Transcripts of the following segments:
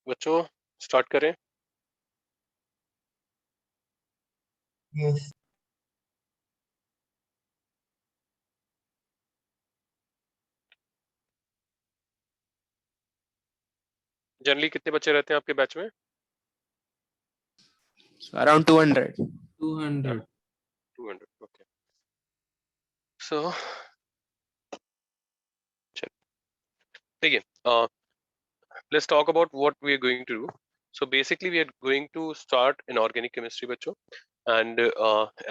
बच्चों स्टार्ट करें। Yes generally कितने बच्चे रहते हैं आपके बैच में? Around 200. 200 200. ओके, सो ठीक है, let's talk about what we are going to do. So basically we are going to start in organic chemistry बच्चों, and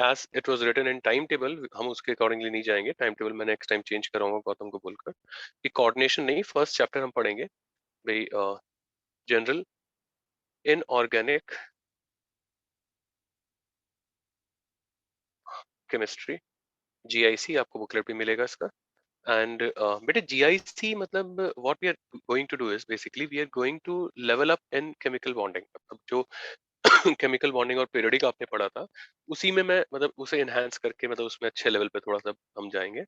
as it was written in timetable हम उसके अकॉर्डिंगली नहीं जाएंगे। टाइम टेबल मैं next time change कराऊंगा गौतम को बोलकर कि कोऑर्डिनेशन नहीं, फर्स्ट चैप्टर हम पढ़ेंगे भाई general in organic chemistry, GIC आपको बुकलेट भी मिलेगा इसका। एंड बेटे जीआईसी मतलब what we are going to do is basically we are going to level up in chemical bonding. अब जो केमिकल बॉन्डिंग और पीरियडिक आपने पढ़ा था उसी में मैं मतलब उसे एनहांस करके मतलब उसमें अच्छे लेवल पे थोड़ा सा हम जाएंगे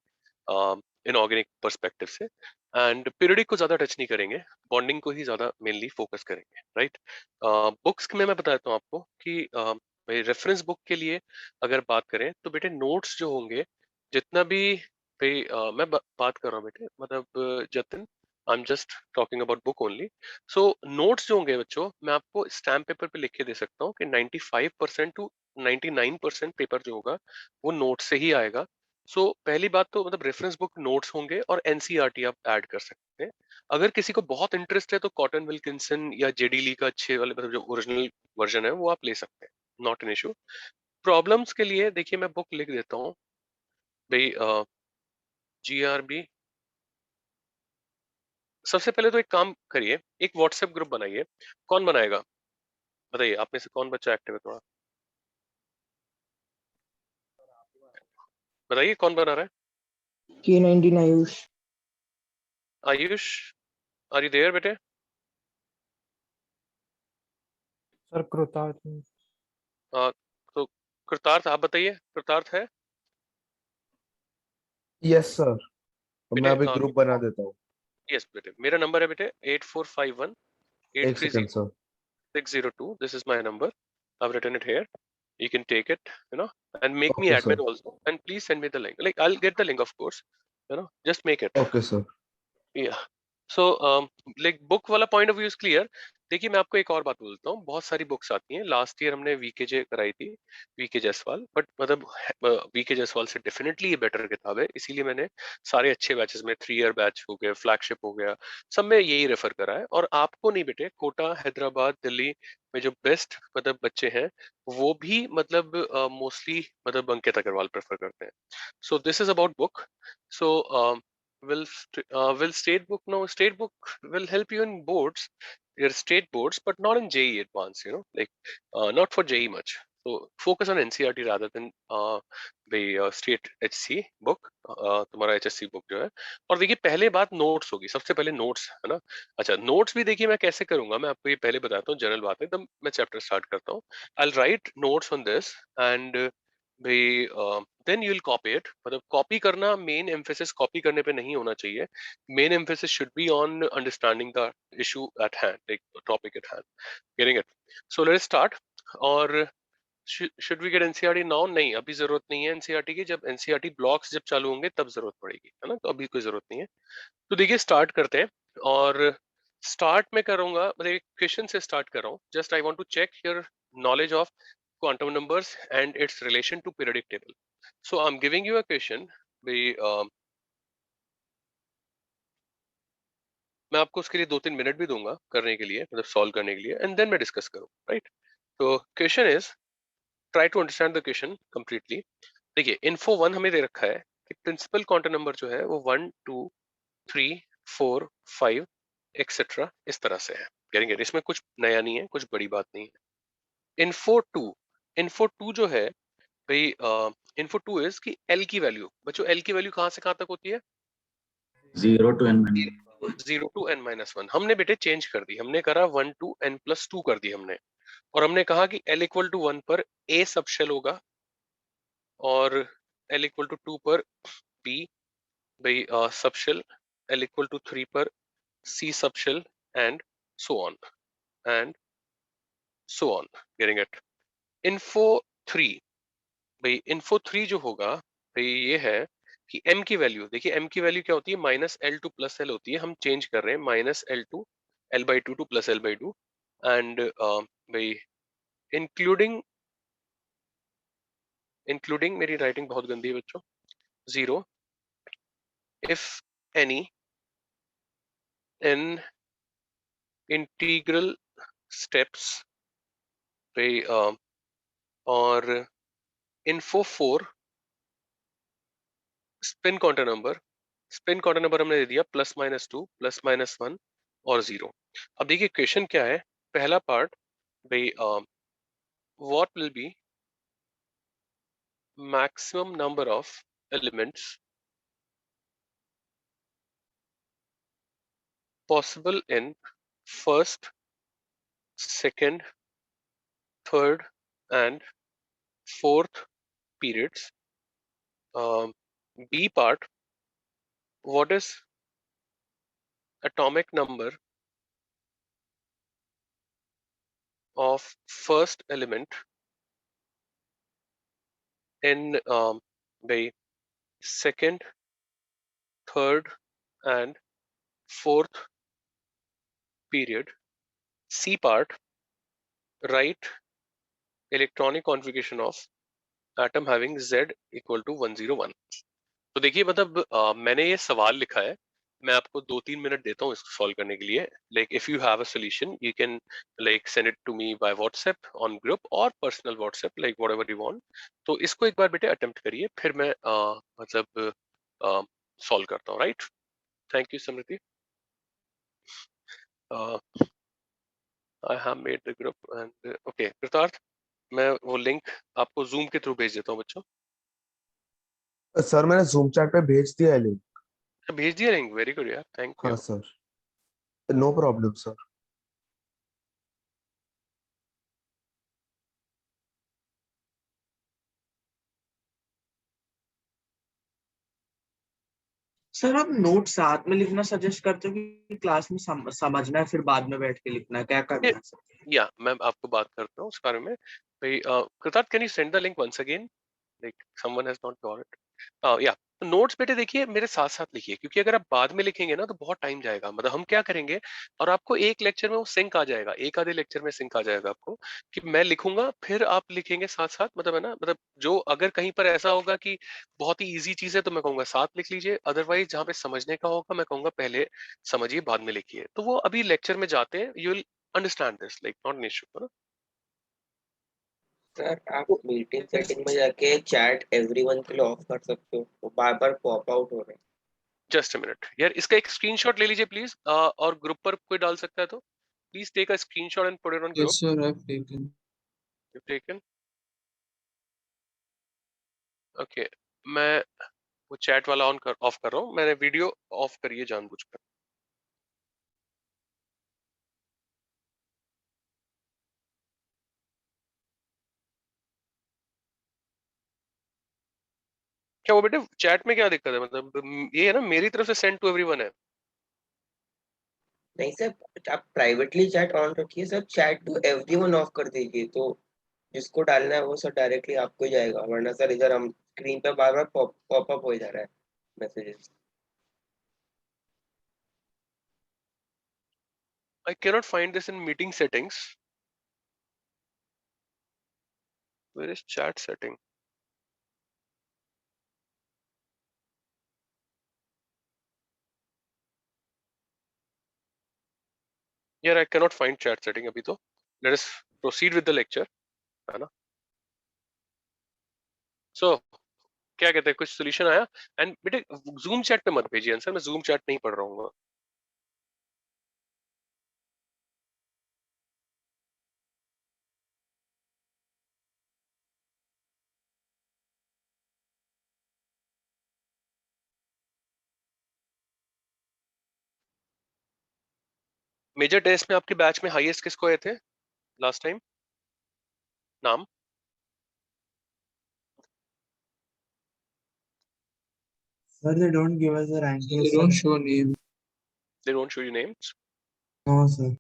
इनऑर्गेनिक पर्सपेक्टिव से। एंड पीरियडिक को ज्यादा टच नहीं करेंगे, बॉन्डिंग को ही ज्यादा मेनली फोकस करेंगे, राइट। बुक्स में मैं बताता हूँ आपको कि भाई रेफरेंस बुक के लिए अगर बात करें तो बेटे नोट्स जो होंगे जितना भी भाई मैं बात कर रहा हूँ बेटे मतलब Jatin I am just talking about book only. So notes जो होंगे बच्चों मैं आपको स्टैम्प पेपर पे लिख के दे सकता हूँ कि 95% टू 99% पेपर जो होगा वो नोट से ही आएगा। सो पहली बात तो मतलब रेफरेंस बुक नोट्स होंगे और एनसीईआरटी आप ऐड कर सकते हैं। अगर किसी को बहुत इंटरेस्ट है तो कॉटन विल्किंसन या जेडी ली का अच्छे वाले मतलब जो ओरिजिनल वर्जन है वो आप ले सकते हैं, नॉट एन इशू। प्रॉब्लम्स के लिए देखिए मैं बुक लिख देता हूँ भाई जीआरबी। सबसे पहले तो एक काम करिए, एक व्हाट्सएप ग्रुप बनाइए। कौन बनाएगा बताइए, आप में से कौन बच्चा एक्टिव है थोड़ा बताइए, कौन बना रहा है? K19 Ayush Ayush, are you there बेटे? सर कृतार्थ तो कृतार्थ आप बताइए, कृतार्थ है? यस सर, तो मैं बेटे अभी ग्रुप बना देता हूँ। यस बेटे, मेरा नंबर है बेटे 8451 एक second sir. 602. This is my number. I've written it here. You can take it, and make me okay admin sir. also. And please send me the link. Like I'll get the link, of course. Just make it. Okay sir. Yeah. So, like book वाला point of view is clear. देखिए मैं आपको एक और बात बोलता हूँ, बहुत सारी बुक्स आती हैं। लास्ट ईयर हमने वीकेजे कराई थी, वीके जायसवाल, बट मतलब वीके जायसवाल से डेफिनेटली ये बेटर किताब है, इसीलिए मैंने सारे अच्छे बैचेस में 3 ईयर बैच हो गया, फ्लैगशिप हो गया, सब में यही रेफर करा है। और आपको नहीं बेटे, कोटा, हैदराबाद, दिल्ली में जो बेस्ट मतलब बच्चे हैं वो भी मतलब मोस्टली मतलब अंकित अग्रवाल प्रेफर करते हैं। So this is about book. So will state book, no, state book will help you in boards, your state boards, but not in JEE advanced, like not for JEE much. So focus on NCERT rather than the state HC book, तुम्हारा HSC book जो है। और देखिए पहले बात notes होगी, सबसे पहले नोट्स है ना। अच्छा नोट्स भी देखिए मैं कैसे करूंगा, मैं आपको ये पहले बताता हूँ, जनरल बात है एकदम। मैं चैप्टर स्टार्ट करता हूँ, I write notes on this and भाई then you will copy it. मतलब कॉपी करना, मेन एम्फेसिस कॉपी करने पे नहीं होना चाहिए, main emphasis should be on understanding the issue at hand, like topic at hand, getting it. So let's start. और should we get NCERT now? नहीं, अभी जरूरत नहीं है एनसीईआरटी की। जब एनसीईआरटी ब्लॉक्स जब चालू होंगे तब जरूरत पड़ेगी, है ना, तो अभी कोई जरूरत नहीं है। तो देखिए स्टार्ट करते हैं। और स्टार्ट में करूंगा मतलब एक क्वेश्चन से स्टार्ट कर रहा हूँ। Just I want to check your knowledge of quantum numbers and its relation to periodic table. So I'm giving you a question. भाई मैं आपको उसके लिए 2-3 मिनट भी दूंगा करने के लिए, मतलब सॉल्व करने के लिए, एंड देन मैं डिस्कस करूँ, राइट। तो question is, try to understand the question completely. देखिए इन्फो 1 हमें दे रखा है कि प्रिंसिपल क्वांटम नंबर जो है वो 1 2 3 4 5 एक्सेट्रा इस तरह से है, करेंगे। इसमें कुछ नया नहीं है, कुछ बड़ी बात नहीं है। इन्फो 2 जो है भाई, इन्फो 2 इज कि एल की वैल्यू, बच्चों एल की वैल्यू कहाँ से कहाँ तक होती है? 0 to n 0 to n-1। हमने बेटे चेंज कर दी, हमने करा 1 to n+2 कर दी हमने। और हमने कहा कि l इक्वल टू 1 पर a सबशेल होगा और l इक्वल टू 2 पर b भाई सबशेल, l इक्वल टू 3 पर c subshell, and so on, and so on. Getting it? Info 3, भाई info 3 जो होगा भाई ये है कि m की वैल्यू, देखिए m की वैल्यू क्या होती है, -L2 + L होती है, हम चेंज कर रहे हैं -L2 L/2 to +L/2 and भाई इंक्लूडिंग, मेरी राइटिंग बहुत गंदी है बच्चों, 0 if any in integral steps भाई और info 4 spin counter number, spin counter number हमने दे दिया +-2 +-1 और 0। अब देखिए क्वेश्चन क्या है, पहला पार्ट भाई what will be maximum number of elements possible in first, second, third and fourth periods. B part, what is atomic number of first element in by second, third and fourth period. C part, write electronic configuration of atom having Z equal to 101. तो देखिए मतलब मैंने ये सवाल लिखा है, मैं आपको 2-3 मिनट देता हूँ इसको सॉल्व करने के लिए। Like if you have a solution you can like send it to me by WhatsApp on group और personal WhatsApp, like whatever you want. तो इसको एक बार बेटे अटेम्प्ट करिए, फिर मैं मतलब सॉल्व करता हूँ, right? Thank you Smriti. I have made the group and okay कृतार्थ, मैं वो लिंक आपको जूम के थ्रू भेज देता हूँ बच्चों। सर मैंने जूम चैट पे भेज दिया है लिंक। भेज दिया लिंक, वेरी गुड यार, थैंक हाँ you. Sir, no problem sir. Sir आप नोट साथ में लिखना सजेस्ट करते हो कि क्लास में समझना है फिर बाद में बैठ के लिखना है, क्या करना है सर? या मैं आपको बात करता हूँ उस बारे में। भाई Kritarth can you send the link once again, like someone has not got it. या नोट्स बेटे देखिए मेरे साथ साथ लिखिए, क्योंकि अगर आप बाद में लिखेंगे ना तो बहुत टाइम जाएगा। मतलब हम क्या करेंगे, और आपको एक लेक्चर में वो सिंक आ जाएगा, एक आधे लेक्चर में सिंक आ जाएगा आपको, कि मैं लिखूंगा फिर आप लिखेंगे साथ साथ। मतलब है ना, मतलब जो अगर कहीं पर ऐसा होगा कि बहुत ही इजी चीज है तो मैं कहूंगा साथ लिख लीजिए, अदरवाइज जहाँ पे समझने का होगा मैं कहूंगा पहले समझिए बाद में लिखिए। तो वो अभी लेक्चर में जाते हैं, you will understand this, like not an issue ना। सर आप मीटिंग सेटिंग में जाके चैट एवरीवन के लिए ऑफ कर सकते हो, वो बार बार पॉप आउट हो रहा है। जस्ट अ मिनट यार, इसका एक स्क्रीनशॉट ले लीजिए प्लीज, और ग्रुप पर कोई डाल सकता है तो please take a screenshot and put it on group. Yes, sir, I've taken. You taken? Okay, मैं वो चैट वाला ऑफ कर रहा हूँ, मैंने वीडियो ऑफ करी है जानबूझकर। क्या वो बेटे चैट में क्या दिक्कत है? मतलब ये है ना, मेरी तरफ से सेंड टू एवरीवन है। नहीं सर, आप प्राइवेटली चैट ऑन रखिए sir, chat to everyone off कर दीजिए, तो जिसको डालना है वो सर डायरेक्टली आपको ही जाएगा, वरना सर इधर हम स्क्रीन पे बार बार पॉप अप हो जा रहा है messages. I can not find this in meeting settings. Where is chat setting? यार I can not find chat setting अभी तो। Let us proceed with the lecture, है ना? सो क्या कहते हैं, कुछ सोल्यूशन आया? एंड बेटे जूम चैट पे मत भेजिए आंसर, मैं जूम चैट नहीं पढ़ रहा हूँ। मेजर टेस्ट में आपके बैच में हाईएस्ट किसको आए थे लास्ट टाइम? नाम? Sir, they don't give us the rank list. They don't show name. They don't show you names. No, sir.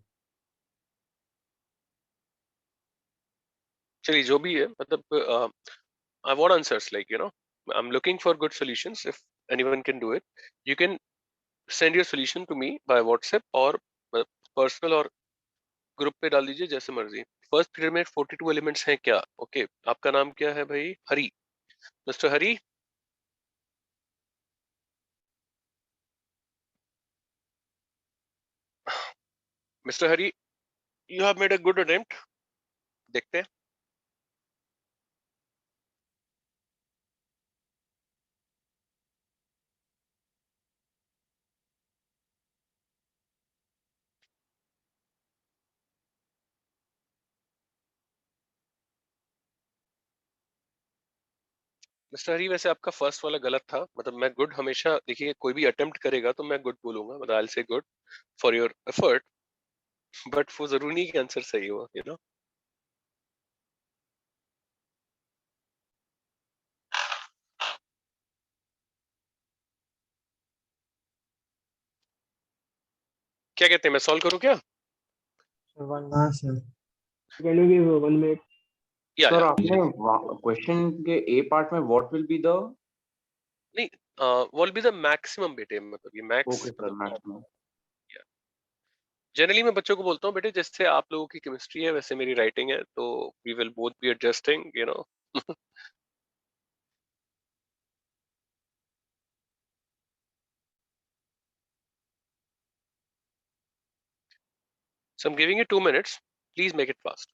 चलिए जो भी है, मतलब I want answers, like, I'm looking for good solutions. If anyone can do it, you can send your solution to me by WhatsApp और personal और group पे डाल दीजिए, जैसे मर्जी। फर्स्ट पीरियड में 42 एलिमेंट्स हैं क्या? ओके, आपका नाम क्या है भाई? Hari, mister Hari. Mister Hari, you have made a good attempt. देखते हैं। मिस्टर हरी, वैसे आपका फर्स्ट वाला गलत था। मतलब मैं गुड हमेशा, देखिए कोई भी अटेम्प्ट करेगा तो मैं गुड बोलूंगा, मतलब I will say good for your effort, but वो जरूरी नहीं कि आंसर सही हो, क्या कहते हैं, मैं सॉल्व करूं क्या? हाँ sir. Can you give 1 minute? या सर या आपने क्वेश्चन के ए पार्ट में व्हाट विल बी द नहीं, what will be the maximum बेटे, मतलब ये मैक्स, ओके सर मतलब मैक्सिमम जनरली मैं बच्चों को बोलता हूँ बेटे, जैसे आप लोगों की केमिस्ट्री है वैसे मेरी राइटिंग है, तो we will both be adjusting, so I'm giving you 2 minutes, please make it fast.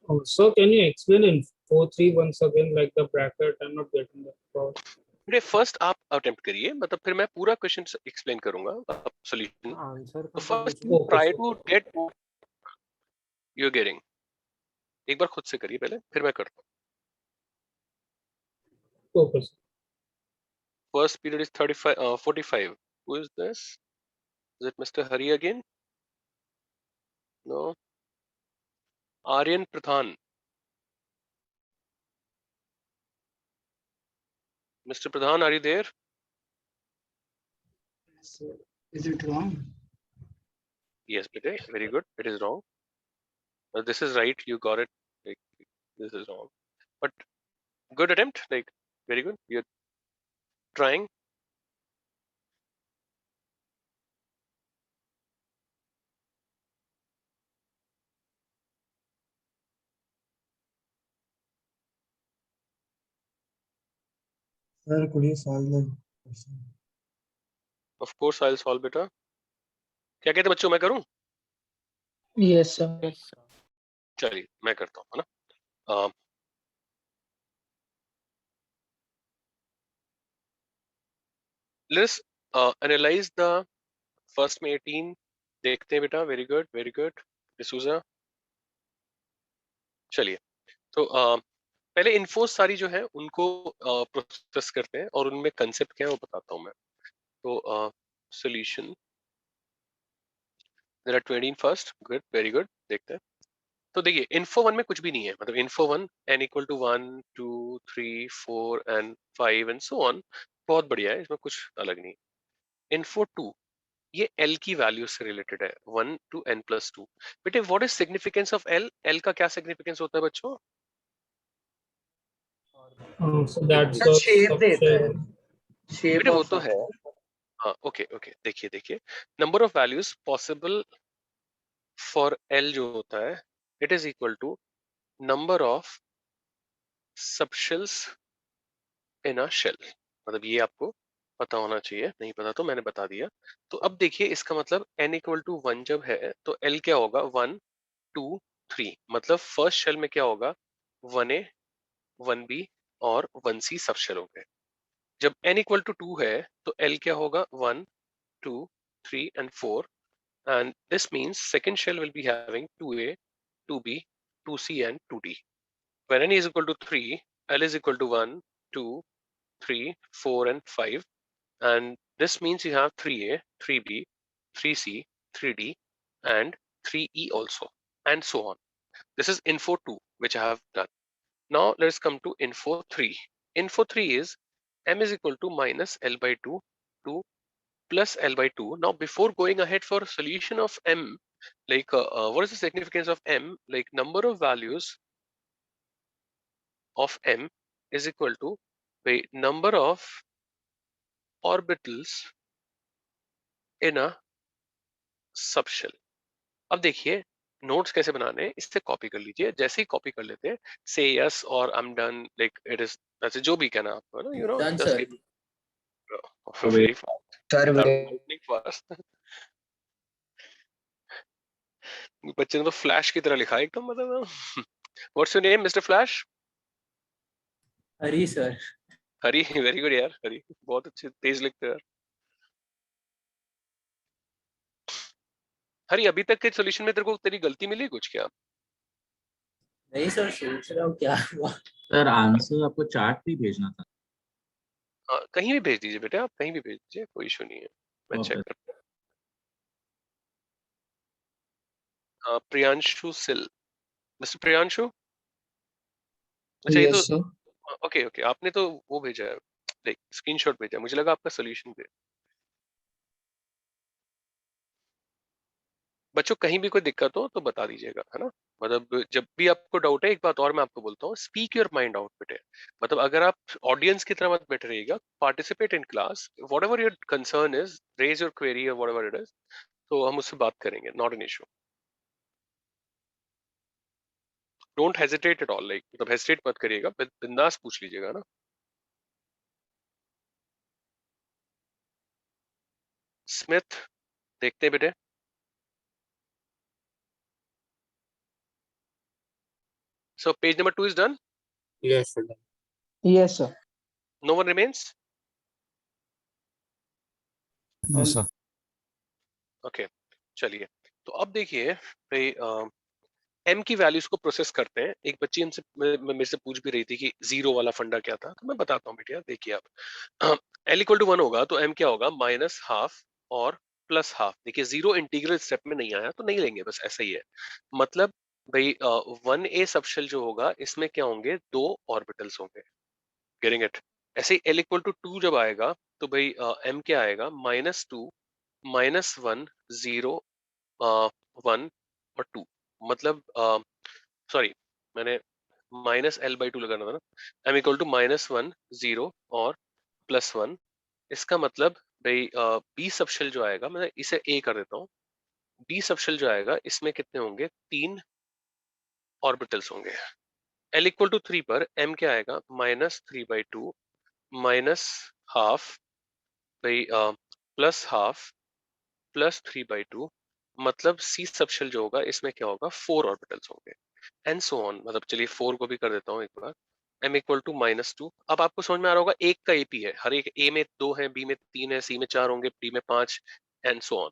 Oh, so can you explain in 4-3 once again, like the bracket? I'm not getting that part. बेटे first आप attempt करिए, मतलब फिर मैं पूरा question explain करूंगा, solution. Answer तो का first Okay, try sir. To get you getting, एक बार खुद से करिए पहले, फिर मैं करता Okay, sir. हूँ। First period is 45 who is this? Is it mister Hari again? No. Aryan Pradhan, mister Pradhan, are you there? Is it wrong? Yes, bete, very good. It is wrong. This is right. You got it. Like, this is wrong. But good attempt. Like, very good. You're trying. Sir, could you solve the question? Of course, I'll solve beta. क्या कहते बच्चों, मैं करूं? Yes, sir. चलिए मैं करता हूँ, है ना? Let's analyze the first में 18 देखते हैं बेटा। Very good, very good D'Souza. चलिए, तो पहले इन्फो सारी जो है उनको प्रोसेस करते हैं और उनमें कंसेप्ट क्या है वो बताता हूँ मैं। तो solution, there are 20 first, good, very good. देखते हैं। तो देखिए इन्फो वन में कुछ भी नहीं है, मतलब info one n equal to 1 2 3 4 and 5 and so on, बहुत बढ़िया है, इसमें कुछ अलग नहीं। इन्फो टू, ये L की वैल्यू से रिलेटेड है, 1 to n+2। बेटे what is significance of L? L का क्या सिग्निफिकेंस होता है बच्चों? So that's sir a shape देता है, subshell. शेप बेटे वो ऑफ तो है। हाँ, ओके ओके, देखिए देखिए, number of values possible for L जो होता है, it is equal to number of subshells in a shell. मतलब ये आपको पता होना चाहिए, नहीं पता तो मैंने बता दिया। तो अब देखिए इसका मतलब n इक्वल टू 1 जब है तो L क्या होगा, 1 2 3, मतलब फर्स्ट शेल में क्या होगा, 1A 1B और 1C सब शेल होंगे। जब n इक्वल टू 2 है तो L क्या होगा, 1 2 3 and 4, and this means second shell will be having 2A 2B 2C and 2D. When n is equal to 3, L is equal to 1 2 3 4 and 5, and this means you have 3A 3B 3C 3D and 3E also, and so on. This is info 2 which I have done. Now let's come to info 3. Info 3 is m is equal to minus L by 2 to plus L by 2. Now before going ahead for solution of m, like what is the significance of m, like number of values of m is equal to the number of orbitals in a subshell. अब देखिए notes कैसे बनाने हैं, इससे copy कर लीजिए, जैसे ही copy कर लेते हैं से यस और I am done, like it is, वैसे जो भी कहना आपको ना, Done, just sir. Very sir lightning fast. बच्चे ने तो फ्लैश की तरह लिखा है एकदम, मतलब what's your name mister flash? Hari, sir. Hari, very good यार, हरी बहुत अच्छे तेज लिखते हैं यार। हरी अभी तक के सॉल्यूशन में तेरे को तेरी गलती मिली कुछ क्या? नहीं सर, सोच रहा हूँ क्या हुआ। सर आंसर आपको चार्ट भी भेजना था। कहीं भी भेज दीजिए बेटा, आप कहीं भी भेज दीजिए, कोई इशू नहीं है, मैं चेक Okay. करता हूँ। प्रियांशु सिल, मिस्टर प्रियांशु, अच्छा ये तो Yes, sir. ओके ओके, आपने तो वो भेजा है, लाइक स्क्रीनशॉट भेजा है, मुझे लगा आपका सॉल्यूशन भेजा। बच्चों कहीं भी कोई दिक्कत हो तो बता दीजिएगा, है ना, मतलब जब भी आपको डाउट है, एक बात और मैं आपको बोलता हूँ, स्पीक योर माइंड आउट बेटे, मतलब अगर आप ऑडियंस की तरह मत बैठे रहिएगा, participate in class, whatever your concern is, raise your query और वॉट एवर इट इज, तो हम उससे बात करेंगे, not an issue. Don't hesitate at all, like मतलब हेजिटेट मत करिएगा, बिंदास पूछ लीजिएगा ना। स्मिथ, देखते हैं बेटे, so page number 2 is done, Yes, sir. Yes, sir. no one remains, No, sir. Okay चलिए। तो अब देखिए भाई, m की वैल्यूज को प्रोसेस करते हैं। एक बच्ची हमसे मेरे से पूछ भी रही थी कि जीरो वाला फंडा क्या था, तो मैं बताता हूँ बेटिया, देखिए आप l इक्वल टू 1 होगा तो m क्या होगा, माइनस हाफ और प्लस हाफ। देखिए जीरो इंटीग्रल स्टेप में नहीं आया तो नहीं लेंगे, बस ऐसा ही है, मतलब भाई 1a सबशेल जो होगा इसमें क्या होंगे, दो ऑर्बिटल्स होंगे, गेटिंग इट। ऐसे ही l इक्वल टू 2 जब आएगा तो भाई m क्या आएगा, -2 -1 0 1 और 2, मतलब सॉरी मैंने -l/2 लगाना था ना, m इक्वल टू -1 0 और +1, इसका मतलब भाई b सबशेल जो आएगा, मैं इसे a कर देता हूँ, b सबशेल जो आएगा इसमें कितने होंगे, 3 ऑर्बिटल्स होंगे। l इक्वल टू 3 पर m क्या आएगा, -3/2 माइनस हाफ भाई प्लस हाफ प्लस 3/2, मतलब सी सबशेल जो होगा इसमें क्या होगा, 4 ऑर्बिटल्स होंगे, एंड सो ऑन। मतलब चलिए 4 को भी कर देता हूँ एक बार, m इक्वल टू -2। अब आपको समझ में आ रहा होगा एक का एपी है, हर एक a में 2 है, b में 3 है, c में 4 होंगे, d में 5 एंड सो ऑन।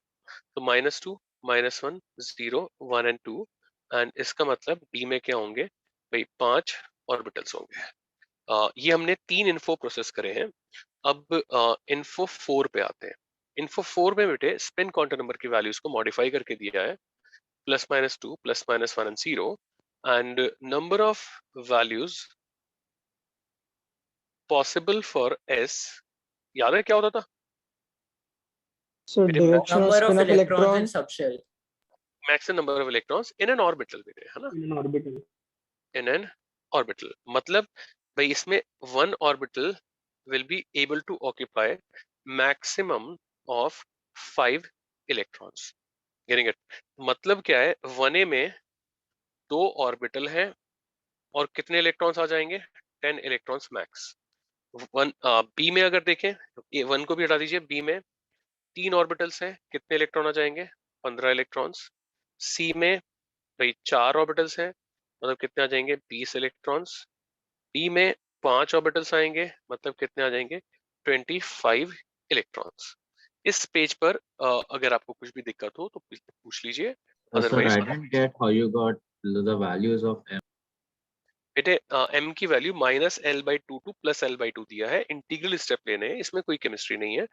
तो -2 -1 0 1 एंड 2, एंड इसका मतलब d में क्या होंगे भाई, 5 ऑर्बिटल्स होंगे। ये हमने 3 इन्फो प्रोसेस करे हैं। अब इन्फो 4 पे आते हैं। इन्फो 4 में बेटे स्पिन क्वांटम नंबर की वैल्यूज को मॉडिफाई करके दिया है, +-2 +-1 and 0, and number of values possible for s, याद है क्या होता था So बेटे, direction of Number of spin of electrons in electron subshell. Maximum number of electrons in an orbital बेटे, है ना, In an orbital. In an orbital, मतलब भाई इसमें one orbital will be able to occupy maximum of 5 electrons, getting it. मतलब क्या है, 1a में 2 ऑर्बिटल हैं और कितने इलेक्ट्रॉन्स आ जाएंगे, 10 इलेक्ट्रॉन्स मैक्स, वन बी में अगर देखें, ए वन को भी हटा दीजिए, बी में 3 ऑर्बिटल्स हैं, कितने इलेक्ट्रॉन आ जाएंगे? 15 इलेक्ट्रॉन्स। सी में भाई 4 ऑर्बिटल्स हैं, मतलब कितने आ जाएंगे? 20 इलेक्ट्रॉन्स। बी में 5 ऑर्बिटल्स आएंगे, मतलब कितने आ जाएंगे? 25 इलेक्ट्रॉन्स। इस पेज पर अगर आपको कुछ भी दिक्कत हो तो पूछ लीजिए, Sir, otherwise I didn't get how you got the values of M. बेटे m की वैल्यू -l/2 टू +l/2 दिया है, इंटीग्रल स्टेप लेने हैं, इसमें कोई केमिस्ट्री नहीं है।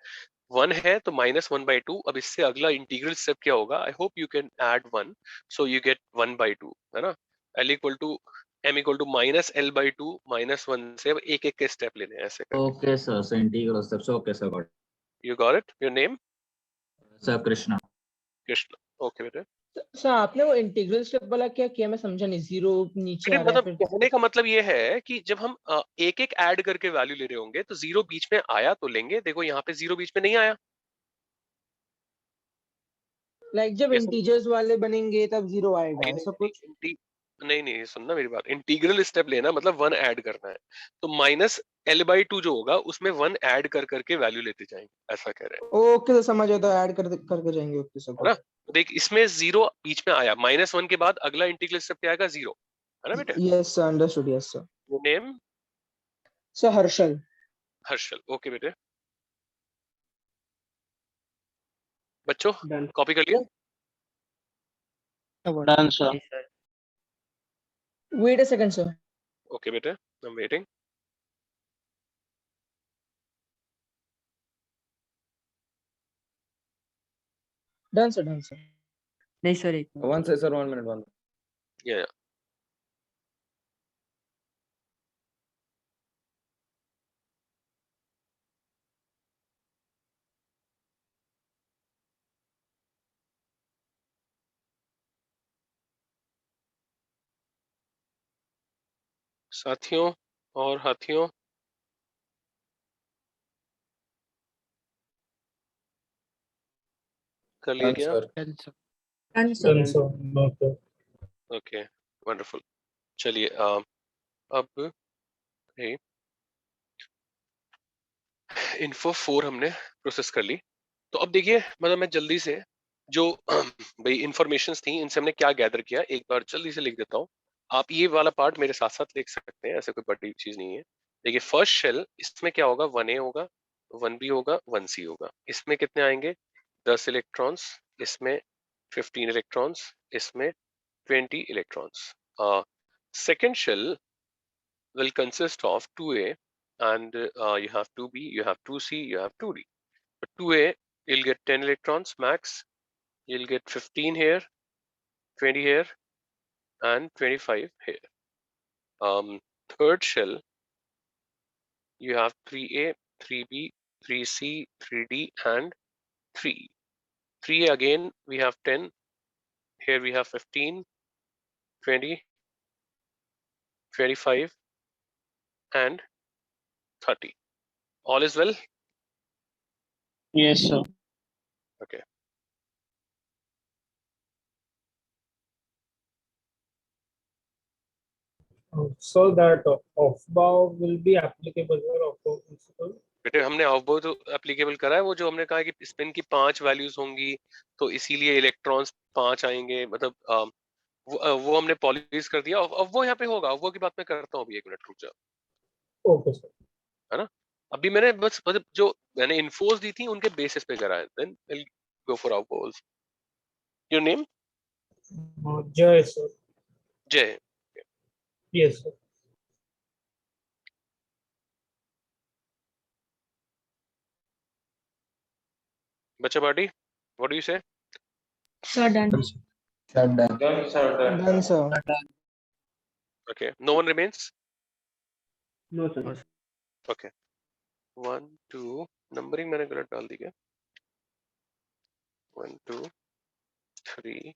1 है तो -1/2। अब इससे अगला इंटीग्रल स्टेप क्या होगा? I hope you can add 1, so you get 1/2, है ना? l equal to m equal to -l/2 -1 से अब एक एक के स्टेप लेने हैं ऐसे करके। Okay, sir. So integral steps. Okay, sir. Got it. You got it? Your name? Sir, Krishna. Krishna. Okay बेटे। सर आपने वो इंटीग्रल स्टेप वाला क्या किया, मैं समझा नहीं। जीरो नीचे बेटे आ रहा है मतलब फिर कहने का मतलब ये है कि जब हम एक एक ऐड करके वैल्यू ले रहे होंगे तो जीरो बीच में आया तो लेंगे। देखो यहाँ पे जीरो बीच में नहीं आया। लाइक जब कैसे? इंटीजर्स वाले बनेंगे तब जीरो आएगा, नहीं ऐसा नहीं कुछ? नहीं नहीं, सुनना मेरी बात। इंटीग्रल स्टेप लेना मतलब 1 ऐड करना है, तो -l/2 जो होगा उसमें 1 ऐड कर करके वैल्यू लेते जाएंगे, ऐसा कह रहे हैं, ओके तो समझ आता है, ऐड करके जाएंगे। ओके सर है ना? तो देख इसमें जीरो बीच में आया, -1 के बाद अगला इंटीग्रल स्टेप क्या आएगा? जीरो, है ना बेटे? Yes sir, understood. Yes sir. Name? Sir Harshal. Harshal. Okay बेटे। बच्चों Done. कॉपी कर लिया? Done, sir. Yes, sir. Wait a second sir. Okay बेटे, I am waiting. Done sir, done sir. नहीं सर, एक One sir, 1 minute, 1 minute. या साथियों और हाथियों, कर लिया Done, क्या? sir. Done, sir. Done, sir. Noted. Okay, wonderful. चलिए अब इन्फो 4 हमने प्रोसेस कर ली। तो अब देखिए, मतलब मैं जल्दी से जो भाई इंफॉर्मेशंस थी इनसे हमने क्या गैदर किया एक बार जल्दी से लिख देता हूँ। आप ये वाला पार्ट मेरे साथ साथ लिख सकते हैं, ऐसे कोई बड़ी चीज नहीं है। देखिए फर्स्ट शेल, इसमें क्या होगा? 1a होगा, 1b होगा, 1c होगा। इसमें कितने आएंगे? 10 इलेक्ट्रॉन्स, इसमें 15 इलेक्ट्रॉन्स, इसमें 20 electrons. Second shell will consist of 2a and you have 2b, you have 2c, you have 2d. But 2a, you'll get 10 electrons max, you'll get 15 here, 20 here, and 25 here. Third shell, you have 3a, 3b, 3c, 3d, and 3. 3 again, we have 10, here we have 15, 20, 25, and 30. All is well? Yes, sir. Okay. So that off-bow will be applicable here, off-bow principle. बेटे हमने ऑफबो तो applicable करा है, वो जो हमने कहा है कि स्पिन की 5 वैल्यूज होंगी तो इसीलिए इलेक्ट्रॉन्स 5 आएंगे, मतलब वो हमने पॉलिश कर दिया। अब वो यहाँ पे होगा, अब वो की बात मैं करता हूँ अभी, 1 मिनट रुक जाओ, Okay, sir. है ना? अभी मैंने बस मतलब जो मैंने इन्फोज दी थी उनके बेसिस पे करा है। देन विल गो फॉर ऑफबोस। Your name? Jay, sir. Jay. Yes, sir. बच्चा party, what do you say? Sir, done. Done, done. Done, sir, done. Done sir. Okay, no one remains? No, sir. Okay, 1 2, numbering मैंने गलत डाल दी क्या? 1 2 3,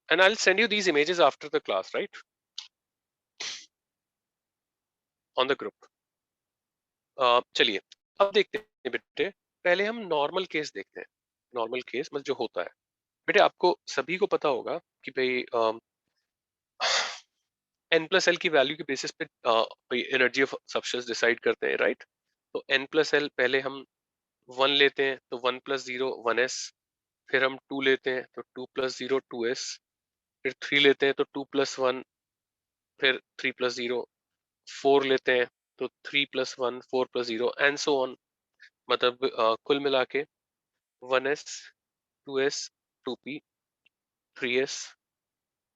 and I'll send you these images after the class, right? On the group. चलिए अब देखते हैं बेटे, पहले हम नॉर्मल केस देखते हैं। नॉर्मल केस मतलब जो होता है बेटे, आपको सभी को पता होगा कि भाई n प्लस एल की वैल्यू के बेसिस पे एनर्जी ऑफ सब्सटेंस डिसाइड करते हैं, राइट? तो n प्लस एल पहले हम 1 लेते हैं तो 1 प्लस 0 1s, फिर हम 2 लेते हैं तो 2 प्लस 0 2s, फिर 3 लेते हैं तो 2 प्लस 1, फिर 3 प्लस 0, 4 लेते हैं तो 3 plus 1 4 plus 0 and so on. मतलब कुल मिला के 1s 2s 2p 3s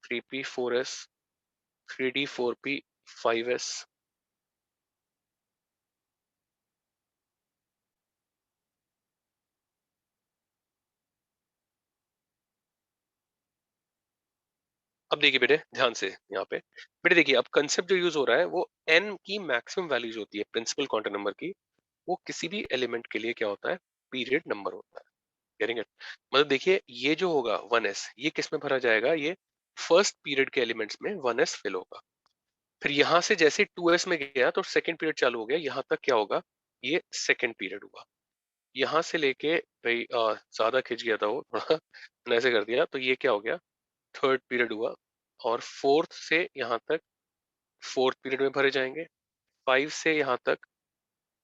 3p 4s 3d 4p 5s। अब देखिए बेटे ध्यान से यहाँ पे, बेटे देखिए अब कंसेप्ट जो यूज हो रहा है वो n की मैक्सिमम वैल्यूज होती है प्रिंसिपल क्वांटम नंबर की, वो किसी भी एलिमेंट के लिए क्या होता है, पीरियड नंबर होता है। Getting it? मतलब देखिए ये जो होगा 1s ये किस में भरा जाएगा, ये फर्स्ट पीरियड के एलिमेंट्स में 1s फिल होगा। फिर यहाँ से जैसे 2s में गया तो सेकंड पीरियड चालू हो गया, यहाँ तक क्या होगा, ये सेकंड पीरियड हुआ। यहाँ से लेके भाई ज्यादा खिंच गया था वो थोड़ा मैंने ऐसे कर दिया, तो ये क्या हो गया, थर्ड पीरियड हुआ। और फोर्थ से यहाँ तक फोर्थ पीरियड में भरे जाएंगे, 5 से यहाँ तक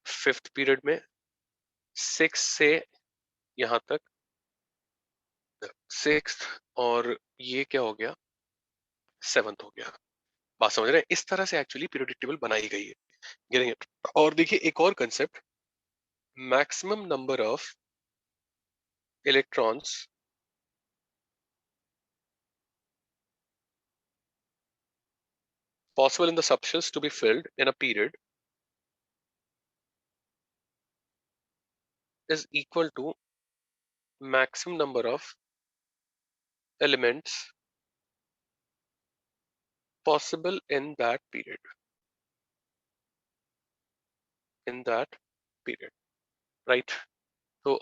फिफ्थ पीरियड में, 6 से यहाँ तक सिक्स्थ, और ये क्या हो गया, सेवंथ हो गया। बात समझ रहे हैं? इस तरह से एक्चुअली पीरियोडिक टेबल बनाई गई है। Getting it? और देखिए एक और concept, maximum number of electrons possible in the substance to be filled in a period is equal to maximum number of elements possible in that period, in that period, right? तो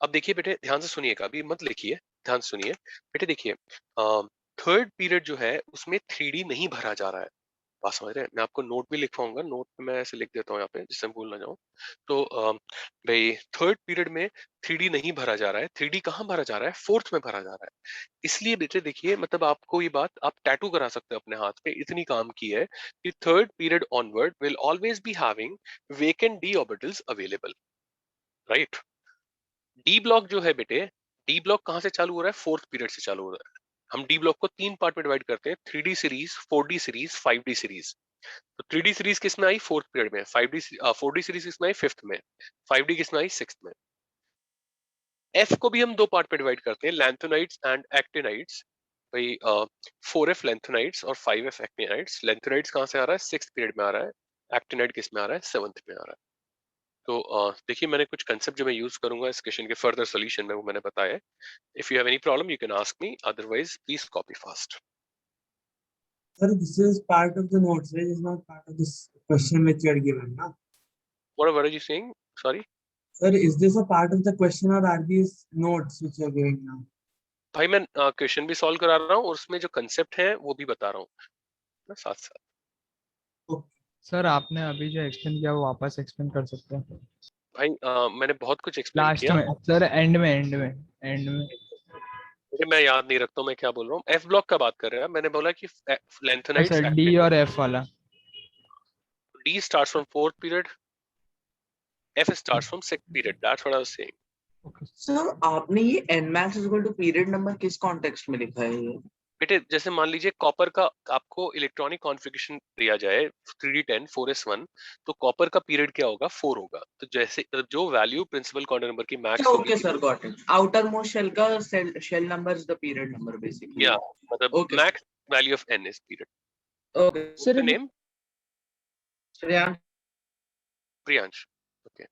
अब देखिए बेटे ध्यान से सुनिएगा, अभी मत लिखिए, ध्यान से सुनिए बेटे। देखिए थर्ड पीरियड जो है उसमें 3D नहीं भरा जा रहा है। बात समझ रहे हैं? मैं आपको नोट भी लिखवाऊंगा, नोट में मैं ऐसे लिख देता हूँ यहाँ पे जिससे मैं भूल ना जाऊँ। तो भाई थर्ड पीरियड में 3D नहीं भरा जा रहा है, 3D कहाँ भरा जा रहा है, फोर्थ में भरा जा रहा है। इसलिए बेटे देखिए, मतलब आपको ये बात आप टैटू करा सकते हो अपने हाथ पे, इतनी काम की है कि third period onward will always be having vacant D orbitals available, right? D block जो है बेटे, डी ब्लॉक कहाँ से चालू हो रहा है, फोर्थ पीरियड से चालू हो रहा है। हम डी ब्लॉक को 3 पार्ट में डिवाइड करते हैं, 3D series, 4D series, 5D series. तो 3D सीरीज किस में आई, फोर्थ पीरियड में। 4D सीरीज किस में आई, फिफ्थ में। 5D किस में आई, सिक्स्थ में। एफ को भी हम 2 पार्ट में डिवाइड करते हैं, लैंथोनाइड्स एंड एक्टिनाइड्स। भाई 4F लैंथोनाइड्स और 5F एक्टिनाइड्स। लैंथोनाइड्स कहाँ से आ रहा है, सिक्स्थ पीरियड में आ रहा है। एक्टिनाइड किस में आ रहा है, सेवंथ में आ रहा है। तो देखिए मैंने कुछ कंसेप्ट जो मैं यूज करूंगा इस क्वेश्चन के फर्दर सॉल्यूशन में, वो मैंने बताया है। If you have any problem you can ask me, otherwise please copy fast. Sir, this is part of the notes, right? It's not part of this question which you are given, no? What are you saying? Sorry? Sir, is this a part of the question or are these notes which you are giving now? भाई मैं question भी solve करा रहा हूँ और उसमें जो concept है वो भी बता रहा हूँ ना साथ साथ। सर आपने अभी जो एक्सप्लेन किया वो वापस एक्सप्लेन कर सकते हैं भाई मैंने बहुत कुछ एक्सप्लेन लास्ट किया। में सर, एंड में मुझे मैं याद नहीं रखता हूँ मैं क्या बोल रहा हूँ। एफ ब्लॉक का बात कर रहे हैं, मैंने बोला कि लैंथोनाइड्स, सर डी और एफ वाला। D starts from fourth period, F starts from sixth period, that's what I was saying. Sir आपने ये n max equal to period number किस कॉन्टेक्स्ट में लिखा है ये? बेटे जैसे मान लीजिए कॉपर का आपको इलेक्ट्रॉनिक कॉन्फ़िगरेशन दिया जाए 3D10 4s1, तो कॉपर का पीरियड क्या होगा, 4 होगा। तो जैसे जो वैल्यू प्रिंसिपल क्वांटम नंबर की मैक्स होगी, okay sir, got it. Outer most shell का shell number is the period number basically. या मतलब okay max value of n is period. Okay sir name Shreyansh. Priyansh, okay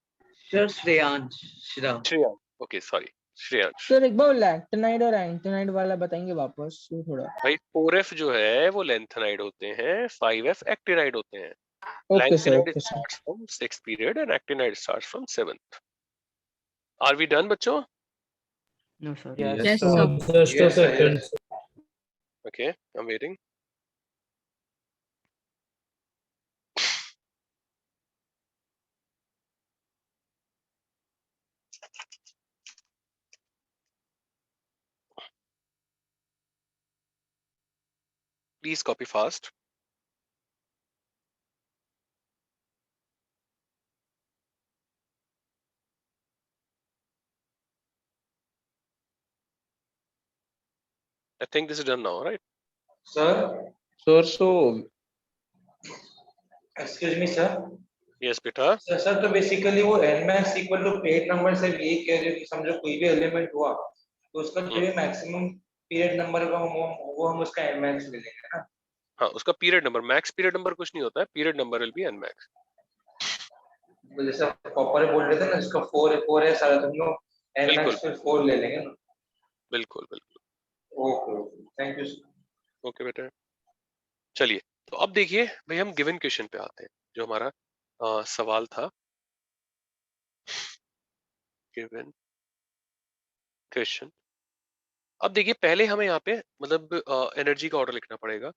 sir Shreyansh. Shreyansh, okay sorry Shreyansh. Sir एक बार लैक्टिनाइड और एंटिनाइड वाला बताएंगे वापस थोड़ा। भाई 4f जो है वो लैंथेनाइड होते हैं, 5f एक्टिनाइड होते हैं। Okay sir, lanthanide okay sir. Starts from sixth period and actinide starts from seventh. Are we done बच्चों? No, sir. Yes, So sir. just a Yes, sir, second. yes. Okay, I'm waiting. Please copy fast. I think this is done now, right? Sir, So excuse me, sir. Yes, beta. Sir तो basically वो nmax equal to period number से ये कह रहे हो कि समझो कोई भी एलिमेंट हुआ तो उसका जो भी मैक्सिमम पीरियड नंबर का वो हम उसका nmax ले लेंगे ना। हाँ, उसका period number, max period number कुछ नहीं होता है, period number will be n max. तो जैसे प्रॉपर बोल रहे थे ना, इसका 4 है सारा, तो हम लोग बिल्कुल nmax पे 4 ले लेंगे ना। बिल्कुल बिल्कुल। Okay, thank you sir. Okay बेटा, चलिए तो अब देखिए भाई, हम गिवन क्वेश्चन पे आते हैं, जो हमारा सवाल था। Given question. अब देखिए, पहले हमें यहाँ पे मतलब एनर्जी का ऑर्डर लिखना पड़ेगा,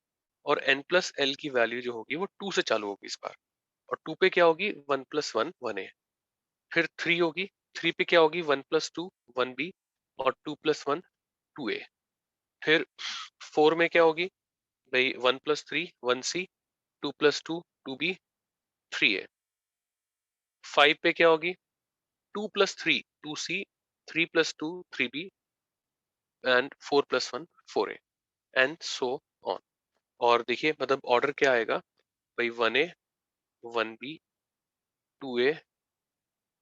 और n प्लस एल की वैल्यू जो होगी वो 2 से चालू होगी इस बार, और 2 पे क्या होगी 1 प्लस 1 1a, फिर 3 होगी, 3 पे क्या होगी 1 प्लस 2 1b, और 2 प्लस 1 2a, फिर 4 में क्या होगी भाई 1 plus 3 1c, 2 plus 2 2b 3a, 5 पे क्या होगी 2 plus 3 2c, 3 plus 2 3b, and 4 plus 1 4a, and so on. और देखिए मतलब ऑर्डर क्या आएगा भाई, 1a 1b 2a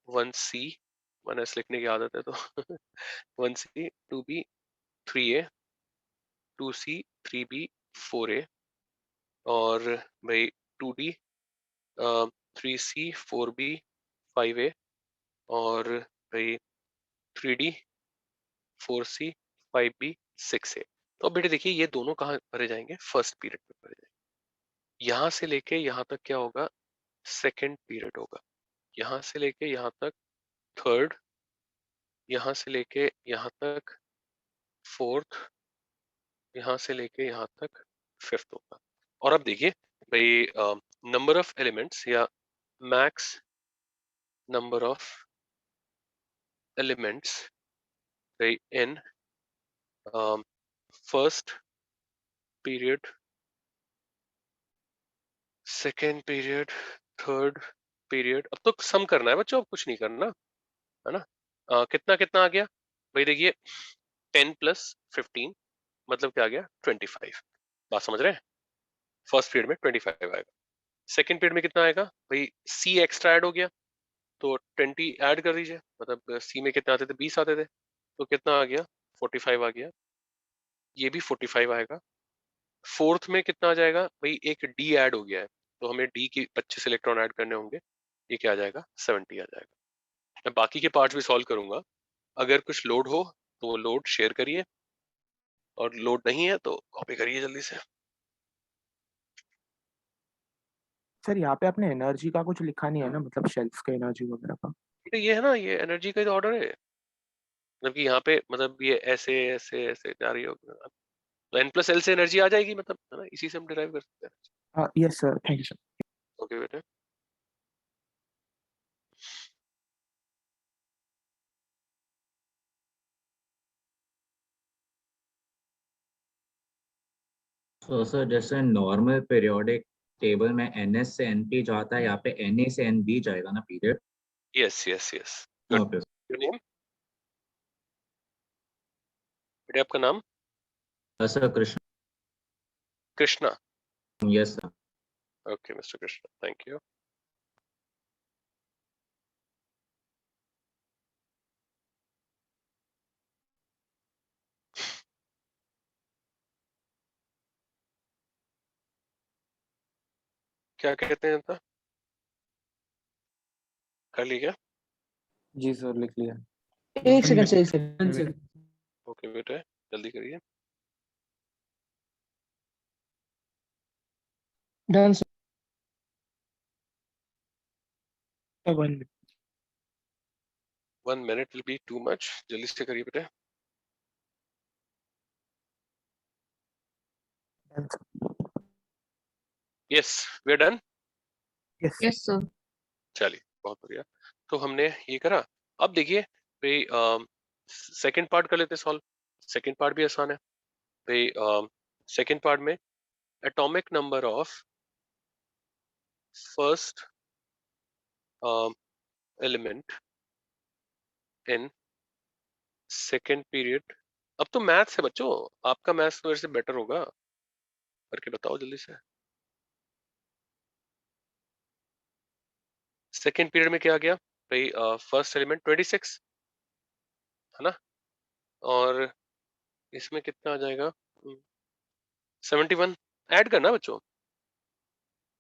1c, 1s लिखने की आदत है तो 1c 2b 3a 2c 3b 4a, और भाई 2d 3c 4b 5a, और भाई 3d 4c 5b 6a। तो अब बेटे देखिए, ये दोनों कहाँ भरे जाएंगे, फर्स्ट पीरियड में भरे जाएंगे। यहाँ से लेके यहाँ तक क्या होगा, सेकेंड पीरियड होगा। यहाँ से लेके यहाँ तक थर्ड, यहाँ से लेके यहाँ तक फोर्थ, यहाँ से लेके यहाँ तक फिफ्थ होगा। और अब देखिए भाई, नंबर ऑफ एलिमेंट्स या मैक्स नंबर ऑफ एलिमेंट्स भाई in first period, second period, third period. अब तो सम करना है बच्चों, अब कुछ नहीं करना है ना। कितना कितना आ गया भाई, देखिए 10 प्लस 15 मतलब क्या आ गया 25। बात समझ रहे हैं, फर्स्ट पीरियड में 25 आएगा। सेकंड पीरियड में कितना आएगा भाई, सी एक्स्ट्रा ऐड हो गया तो 20 ऐड कर दीजिए, मतलब सी में कितने आते थे 20 आते थे, तो कितना आ गया 45 आ गया, ये भी 45 आएगा। फोर्थ में कितना आ जाएगा भाई, एक डी ऐड हो गया है तो हमें डी की 25 इलेक्ट्रॉन ऐड करने होंगे, ये क्या आ जाएगा 70 आ जाएगा। मैं बाकी के पार्ट्स भी सॉल्व करूंगा, अगर कुछ लोड हो तो वो लोड शेयर करिए, और लोड नहीं है तो कॉपी करिए जल्दी से। सर यहाँ पे आपने एनर्जी का कुछ लिखा नहीं है ना, मतलब शेल्स का एनर्जी वगैरह का। तो ये है ना, ये एनर्जी का ऑर्डर है, मतलब कि यहाँ पे मतलब ये ऐसे ऐसे ऐसे जा रही होगी, तो एन प्लस एल से एनर्जी आ जाएगी, मतलब है ना, इसी से हम डिराइव कर सकते हैं। हाँ yes sir, thank you sir. Okay बेटे, So sir, जैसे नॉर्मल पीरियोडिक टेबल में NS से NP जाता है, यहाँ पे NA से NB जाएगा ना period. Yes yes yes, okay your name बेटे, आपका नाम sir. Krishna. Krishna. Yes sir. Okay mister Krishna, thank you. क्या कहते हैं जनता, कर ली क्या? जी सर, लिख लिया। एक सेकंड सर, एक सेकंड। ओके बेटे, जल्दी करिए। Done sir. 1 minute will be too much, जल्दी से करिए बेटे। Yes we are done. Yes sir. चलिए बहुत बढ़िया, तो हमने ये करा। अब देखिए भाई, सेकंड पार्ट कर लेते हैं सॉल्व। सेकंड पार्ट भी आसान है भाई। सेकंड पार्ट में atomic number of first element in second period अब तो मैथ्स है बच्चों, आपका मैथ्स तो मेरे से बेटर होगा, करके बताओ जल्दी से। सेकेंड पीरियड में क्या आ गया भाई? फर्स्ट एलिमेंट 26 है ना, और इसमें कितना आ जाएगा? 71 ऐड करना बच्चों।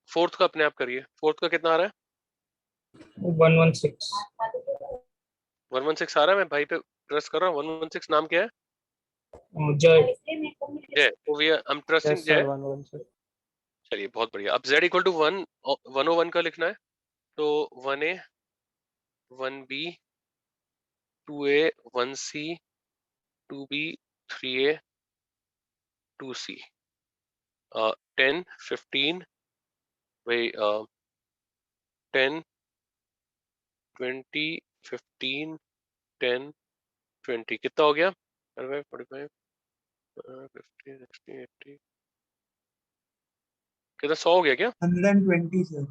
फोर्थ का अपने आप करिए, फोर्थ का कितना आ रहा है? 116. 116 आ रहा है, मैं भाई पे ट्रस्ट कर रहा हूँ। 116 नाम क्या है? Jai. जय। तो we I am trusting yes sir Jai. 116. चलिए बहुत बढ़िया। अब z इक्वल टू 101 का लिखना है, तो 1a 1b 2a 1c 2b 3a 2c 10 15 भाई 10 20 15 10 20 कितना हो गया? 45 45 50 60 80 कितना 100 हो गया क्या? 120 sir.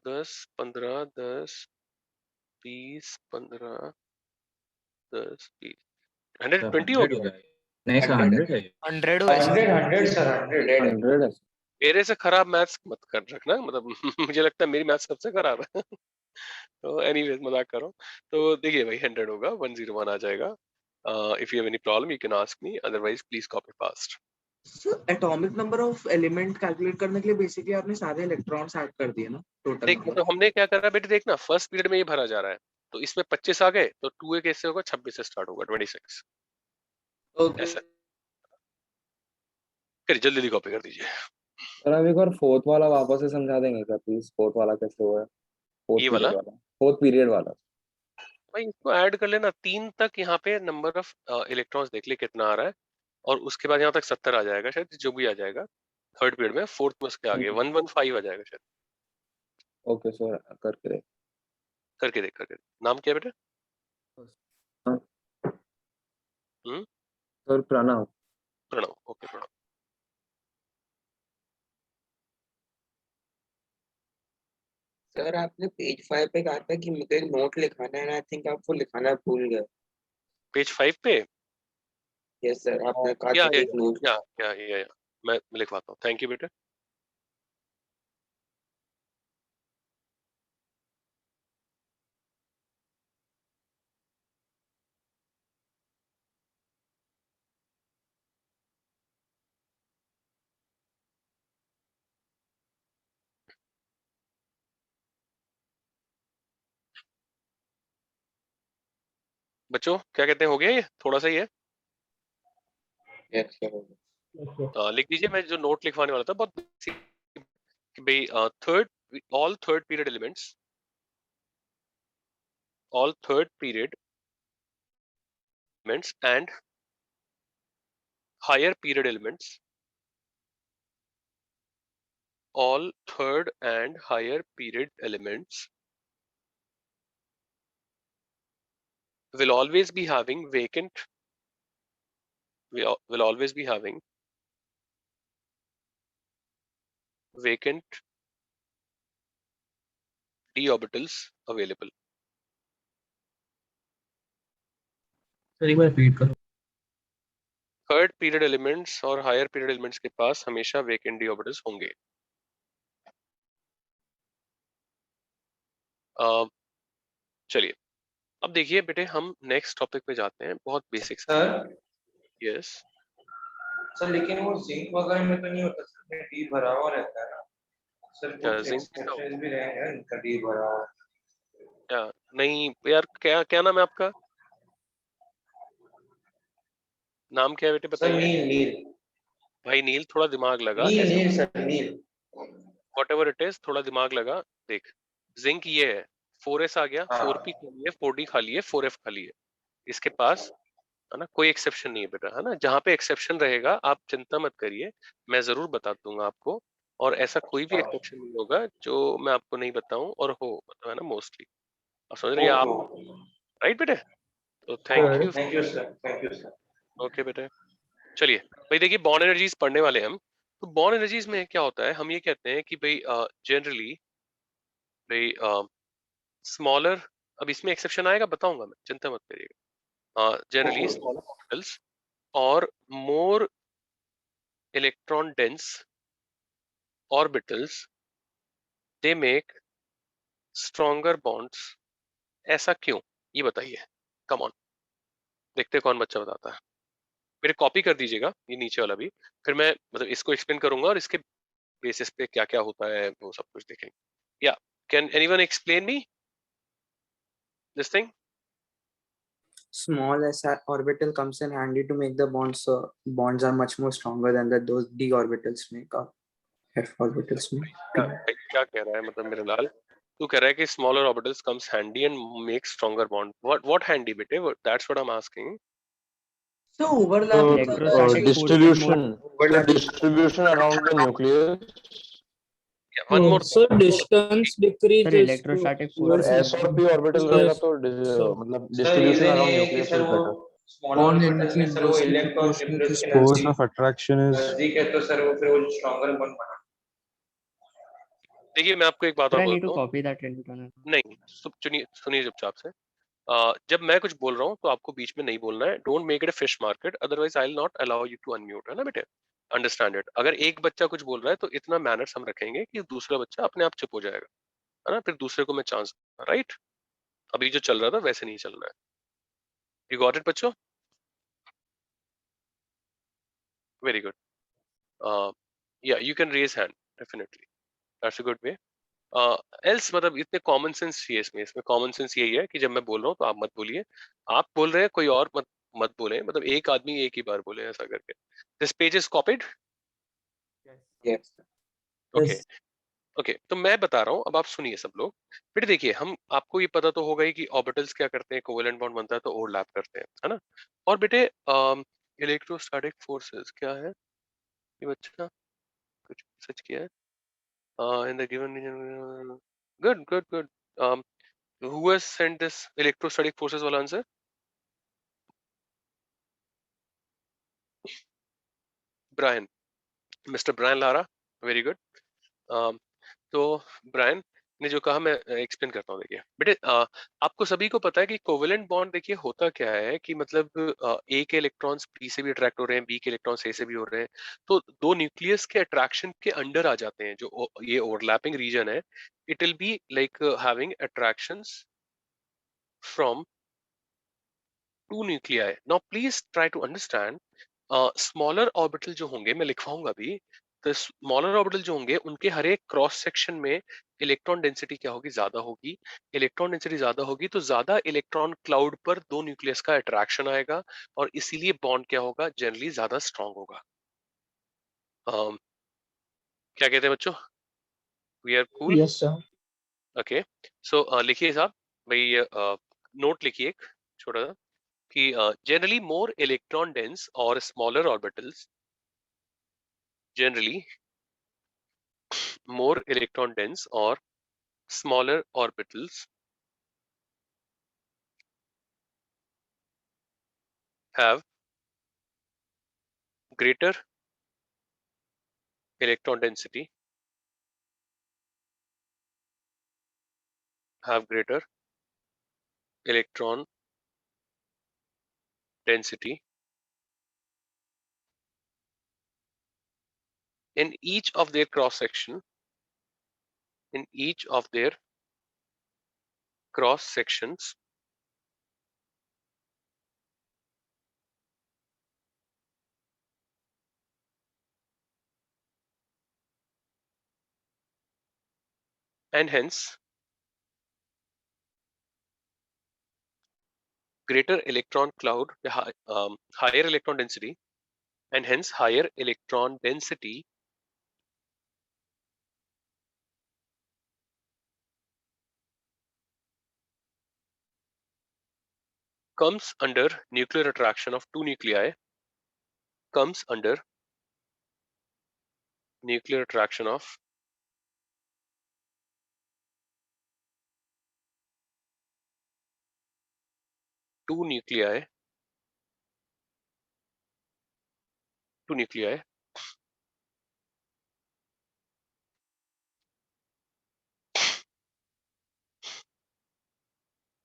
10 15 10 20 15 10 20 सर 120 हो 100 हो गया। गया। नहीं सर 100 100 है। 100 हुआ है सर. 100 सर 100. 100 है। मेरे से खराब मैथ्स मत कर रखना, मतलब मुझे लगता है मेरी मैथ्स सबसे खराब है। तो एनीवेज मजाक कर रहा हूँ। तो देखिए भाई 100 होगा, 101 आ जाएगा। If you have any problem you can ask me, otherwise please copy past. Atomic number of element calculate करने के लिए बेसिकली आपने सारे इलेक्ट्रॉन्स ऐड कर दिए ना, टोटल देख नंबर। मतलब हमने क्या करा बेटे, देखना फर्स्ट पीरियड में ये भरा जा रहा है, तो इसमें 25 आ गए, तो 2a कैसे होगा? 26 से स्टार्ट होगा 26 ओके ऐसा। फिर जल्दी जल्दी कॉपी कर दीजिए। सर आप एक बार फोर्थ वाला वापस से समझा देंगे क्या प्लीज? फोर्थ वाला कैसे हुआ है? फोर्थ ये वाला पीरियड वाला, फोर्थ पीरियड वाला। भाई इसको ऐड कर लेना, 3 तक यहाँ पे नंबर ऑफ इलेक्ट्रॉन्स देख ले कितना आ रहा है, और उसके बाद यहाँ तक 70 आ जाएगा शायद, जो भी आ जाएगा थर्ड पीरियड में। फोर्थ में उसके आगे 115 आ जाएगा शायद। ओके सर करके देख। करके देख, करके देख। नाम क्या है बेटा? हाँ, हम्म, sir Pranav. Pranav. Okay Pranav. Sir आपने पेज 5 पे कहा था कि मुझे नोट लिखाना है, आई थिंक आप वो लिखाना भूल गए। पेज 5 पे यस सर, आपने कहा या था या कि एक नोट। या मैं लिखवाता हूँ। थैंक यू बेटा। बच्चों क्या कहते हैं, हो गया ये? थोड़ा सा ही है। Yes sir. लिख दीजिए। मैं जो नोट लिखवाने वाला था बहुत basic, कि भाई third all third period elements, all third period elements and higher period elements, all third and higher period elements will always be having will always be having vacant d orbitals available. Sir एक बार repeat करो. Third period elements और higher period elements के पास हमेशा vacant D orbitals होंगे। चलिए अब देखिए बेटे, हम नेक्स्ट टॉपिक पे जाते हैं, बहुत बेसिक। सर यस सर लेकिन वो जिंक वगैरह में तो नहीं होता सर, में डी भरा हुआ रहता है ना सर, क्या कुछ जिंक? एक्सेप्शंस भी रहेंगे ना इनका डी भरा हुआ. क्या? नहीं यार, क्या क्या नाम है आपका? नाम क्या है बेटे, सर बताइए। नील नील भाई नील, थोड़ा दिमाग लगा नील ऐसे। Neel sir Neel. Whatever it is, थोड़ा दिमाग लगा। देख जिंक ये है, 4s आ गया, हाँ 4p खाली है, 4d खाली है, 4f खाली है। इसके पास है ना कोई एक्सेप्शन नहीं है बेटा, है ना। जहाँ पे एक्सेप्शन रहेगा आप चिंता मत करिए, मैं जरूर बता दूंगा आपको। और ऐसा कोई भी एक्सेप्शन नहीं होगा जो मैं आपको नहीं बताऊं और हो, मतलब है ना, मोस्टली आप समझ रहे हैं आप। ओके राइट बेटे, तो thank okay. You. Thank you sir, thank you sir. Okay बेटे, चलिए भाई देखिए, बॉन्ड एनर्जीज पढ़ने वाले हैं हम। तो बॉन्ड एनर्जीज में क्या होता है, हम ये कहते हैं कि भाई जनरली भाई स्मॉलर, अब इसमें एक्सेप्शन आएगा बताऊंगा मैं, चिंता मत करिएगा। generally smaller orbitals or more electron dense orbitals, they make stronger bonds. ऐसा क्यों, ये बताइए. कम ऑन, देखते हैं कौन बच्चा बताता है. मेरे कॉपी कर दीजिएगा ये नीचे वाला भी, फिर मैं मतलब इसको एक्सप्लेन करूंगा और इसके बेसिस पे क्या क्या होता है वो सब कुछ देखेंगे. या can anyone explain me this thing? Small s orbital comes in handy to make the bonds. Bonds are much more stronger than those d orbitals make up. F orbitals make. क्या कह रहा है मतलब मेरे लाल, तू कह रहा है कि smaller orbitals comes handy and makes stronger bond. What handy बेटे? That's what I'm asking. So overlapping distribution around the nucleus. Yeah, one more. So distance decreases. electrostatic force. S और P ऑर्बिटल रहेगा तो मतलब distribution around nucleus is better. Bond energy is inversely proportional to force of attraction is नजदीक है तो sir वो फिर वो stronger bond बना. देखिए मैं आपको एक बात और I need to बोलता हूँ. copy that into Canada. नहीं, सुनिए सुनिए चुपचाप से. जब मैं कुछ बोल रहा हूँ तो आपको बीच में नहीं बोलना है. Don't make it a fish market, otherwise I will not allow you to unmute, है ना बेटे? Understand it. अगर एक बच्चा कुछ बोल रहा है तो इतना मैनर्स हम रखेंगे कि दूसरा बच्चा अपने आप चुप हो जाएगा, है ना? फिर दूसरे को मैं चांस, राइट? अभी जो चल रहा था वैसे नहीं चलना है. यू गॉट इट बच्चों? Very good. या you can raise hand definitely, that's a good way. Else मतलब इतने कॉमन सेंस चाहिए इसमें कॉमन सेंस यही है कि जब मैं बोल रहा हूँ तो आप मत बोलिए. आप बोल रहे हैं कोई और मत मत बोले, मतलब एक आदमी एक ही बार बोले, ऐसा करके. This page is copied. Yes. Okay okay, तो मैं बता रहा हूँ, अब आप सुनिए सब लोग. फिर देखिए, हम आपको ये पता तो होगा ही कि ऑर्बिटल्स क्या करते हैं, कोवेलेंट बॉन्ड बनता है तो ओवरलैप करते हैं, है ना? और बेटे इलेक्ट्रोस्टैटिक फोर्सेस क्या है ये बच्चा कुछ सच किया है in the given. Good good good. Who has sent this electrostatic forces वाला आंसर? Brian, mister Brian Lara, very good. तो ब्रायन ने जो कहा मैं एक्सप्लेन करता हूँ. देखिए बेटे, आपको सभी को पता है कि कोवेलेंट बॉन्ड देखिए होता क्या है कि मतलब ए के इलेक्ट्रॉन्स बी से भी अट्रैक्ट हो रहे हैं, बी के इलेक्ट्रॉन्स ए से भी हो रहे हैं, तो दो न्यूक्लियस के अट्रैक्शन के अंडर आ जाते हैं. जो ये ओवरलैपिंग रीजन है, it will be like having attractions from two nuclei. Now please try to understand. Smaller orbital जो होंगे, मैं लिखवाऊंगा भी, तो स्मॉलर ऑर्बिटल जो होंगे उनके हर एक क्रॉस सेक्शन में इलेक्ट्रॉन डेंसिटी क्या होगी? ज्यादा होगी. इलेक्ट्रॉन डेंसिटी ज्यादा होगी तो ज्यादा इलेक्ट्रॉन क्लाउड पर दो न्यूक्लियस का अट्रैक्शन आएगा और इसीलिए बॉन्ड क्या होगा? जनरली ज्यादा स्ट्रांग होगा. क्या कहते हैं बच्चों? We are cool? Yes, sir. Okay. So लिखिए साहब भाई, नोट लिखिए एक छोटा सा कि generally more electron dense or smaller orbitals, generally more electron dense or smaller orbitals have greater electron density, have greater electron density in each of their cross section, in each of their cross sections and hence greater electron cloud, higher electron density, and hence higher electron density comes under nuclear attraction of two nuclei, comes under nuclear attraction of two nuclei, two nuclei